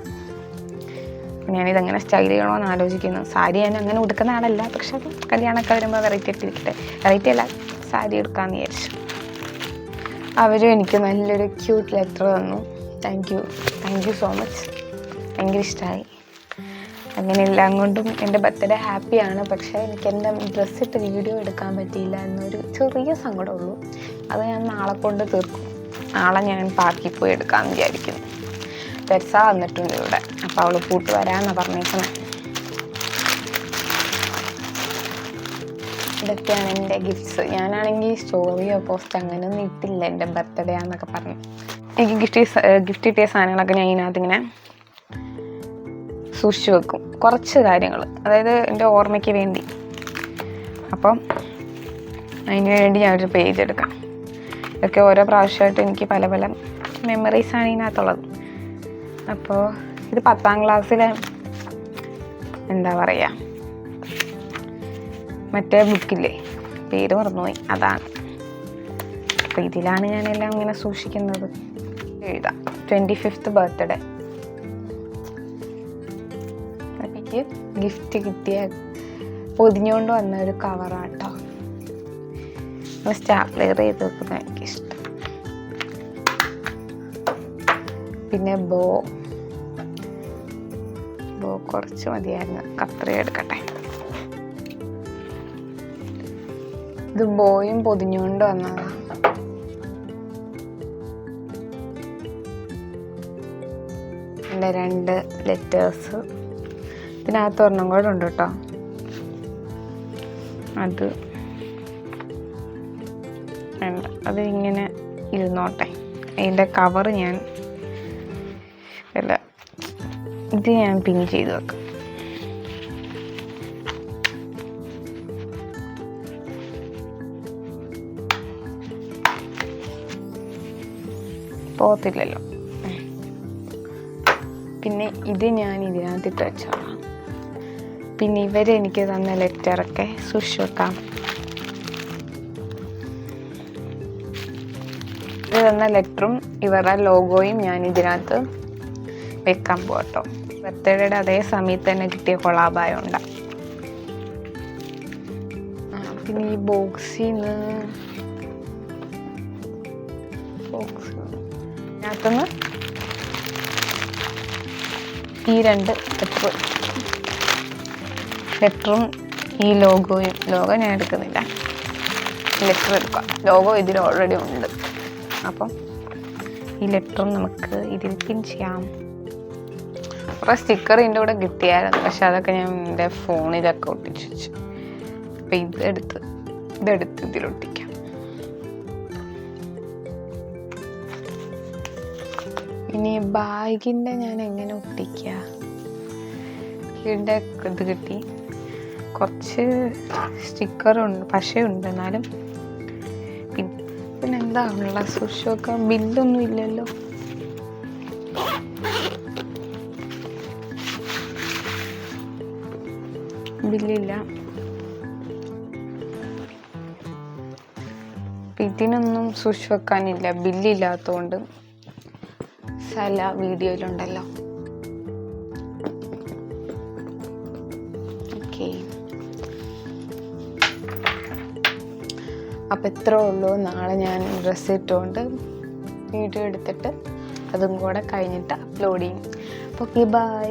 ഞാനിതെങ്ങനെ സ്റ്റൈൽ ചെയ്യണമെന്ന് ആലോചിക്കുന്നു. സാരി ഞാൻ അങ്ങനെ ഉടുക്കുന്ന ആളല്ല, പക്ഷെ അത് കല്യാണമൊക്കെ വരുമ്പോൾ വെറൈറ്റി ഇട്ടിരിക്കട്ടെ. വെറൈറ്റി അല്ല, സാരി എടുക്കാമെന്ന് വിചാരിച്ചു. അവരും എനിക്ക് നല്ലൊരു ക്യൂട്ട് ലെറ്റർ തന്നു. Thank you so much. ഭയങ്കര ഇഷ്ടമായി. അങ്ങനെ എല്ലാം കൊണ്ടും എൻ്റെ ബർത്ത്ഡേ ഹാപ്പിയാണ്. പക്ഷേ എനിക്ക് എൻ്റെ ഡ്രസ്സിട്ട് വീഡിയോ എടുക്കാൻ പറ്റിയില്ല എന്നൊരു ചെറിയ സങ്കടമുള്ളൂ. അത് ഞാൻ നാളെ കൊണ്ട് തീർക്കും. നാളെ ഞാൻ പാർക്കിൽ പോയി എടുക്കാമെന്ന് വിചാരിക്കുന്നു. തെരസ വന്നിട്ടുണ്ട് ഇവിടെ, അപ്പോൾ അവൾ കൂട്ട് വരാമെന്നാണ് പറഞ്ഞേക്കണേ. ഇതൊക്കെയാണ് എൻ്റെ ഗിഫ്റ്റ്സ്. ഞാനാണെങ്കിൽ സ്റ്റോറിയോ പോസ്റ്റ് അങ്ങനെയൊന്നും ഇട്ടില്ല എൻ്റെ ബർത്ത്ഡേ ആണെന്നൊക്കെ പറഞ്ഞു. എനിക്ക് ഗിഫ്റ്റ് കിട്ടിയ സാധനങ്ങളൊക്കെ ഞാൻ ഇതിനകത്ത് ഇങ്ങനെ സൂക്ഷിച്ചു വെക്കും. കുറച്ച് കാര്യങ്ങൾ, അതായത് എൻ്റെ ഓർമ്മയ്ക്ക് വേണ്ടി. അപ്പം അതിന് വേണ്ടി ഞാനൊരു പേജ് എടുക്കാം. ഇതൊക്കെ ഓരോ പ്രാവശ്യമായിട്ട് എനിക്ക് പല പല മെമ്മറീസാണ് ഇതിനകത്തുള്ളത്. അപ്പോൾ ഇത് 10ാം ക്ലാസ്സിലെ എന്താ പറയുക, മറ്റേ ബുക്കില്ലേ, പേര് മറന്നുപോയി, അതാണ്. അപ്പോൾ ഇതിലാണ് ഞാനെല്ലാം ഇങ്ങനെ സൂക്ഷിക്കുന്നത്. എഴുതാം 25th ബർത്ത്ഡേ. എനിക്ക് ഗിഫ്റ്റ് കിട്ടിയ പൊതിഞ്ഞുകൊണ്ട് വന്ന ഒരു കവറാട്ടോ. സ്റ്റാപ്ലെയർ ചെയ്ത് വെക്കുന്നത് എനിക്കിഷ്ടം. പിന്നെ ബോ കുറച്ച് മതിയായിരുന്നു, കത്രി എടുക്കട്ടെ. ഇത് ബോയും പൊതിഞ്ഞുകൊണ്ട് വന്നതാണ്. എൻ്റെ 2 ലെറ്റേഴ്സ്. ഇതിനകത്ത് ഒരെണ്ണം കൂടെ ഉണ്ട് കേട്ടോ. അത് വേണ്ട, അത് ഇങ്ങനെ ഇരുന്നോട്ടെ. അതിൻ്റെ കവറ് ഇത് ഞാൻ പിൻ ചെയ്ത് വെക്കാം. പോകത്തില്ലല്ലോ. പിന്നെ ഇത് ഞാൻ ഇതിനകത്തിട്ട് വെച്ചോളാം. പിന്നെ ഇവരെനിക്ക് തന്ന ലെറ്ററൊക്കെ സൂക്ഷിച്ച് വെക്കാം. ഇത് തന്ന ലെറ്ററും ഇവരുടെ ലോഗോയും ഞാൻ ഇതിനകത്ത് വെക്കാൻ പോകട്ടോ. ബർത്ത്ഡേയുടെ അതേ സമയത്ത് തന്നെ കിട്ടിയ കൊളാബായം ഉണ്ടാകും. പിന്നെ ഈ ബോക്സിന്ന് ഇതിനകത്തുനിന്ന് ഈ 2 ലെറ്ററും ഈ ലോഗോയും. ലോഗോ ഞാൻ എടുക്കുന്നില്ല, ലെറ്റർ എടുക്കാം. ലോഗോ ഇതിൽ ഓൾറെഡി ഉണ്ട്. അപ്പം ഈ ലെറ്ററും നമുക്ക് ഇതിൽ പിൻ ചെയ്യാം. കുറേ സ്റ്റിക്കർ ഇതിൻ്റെ കൂടെ കിട്ടിയായിരുന്നു, പക്ഷെ അതൊക്കെ ഞാൻ എൻ്റെ ഫോണിലൊക്കെ ഒട്ടിച്ചു വെച്ചു. അപ്പം ഇതെടുത്ത് ഇതിലൊട്ടിക്കാം. ഇനി ബാഗിൻ്റെ ഞാൻ എങ്ങനെ ഒട്ടിക്കുക? ഇതിൻ്റെ ഇത് കിട്ടി, കുറച്ച് സ്റ്റിക്കറുണ്ട്, പശയുണ്ട്. എന്നാലും പിന്നെന്താ ഉള്ള സൂക്ഷിച്ചൊക്കെ. ബില്ലൊന്നും ഇല്ലല്ലോ. ബില്ലില്ല. ഇതിനൊന്നും സൂക്ഷിച്ച് വെക്കാനില്ല, ബില്ലില്ലാത്തതുകൊണ്ട്. സല വീഡിയോയിലുണ്ടല്ലോ. ഓക്കെ, അപ്പം ഇത്രേ ഉള്ളൂ. നാളെ ഞാൻ ഡ്രസ്സ് ഇട്ടുകൊണ്ട് വീഡിയോ എടുത്തിട്ട് അതും കൂടെ കഴിഞ്ഞിട്ട് അപ്ലോഡ് ചെയ്യും. Okay, by.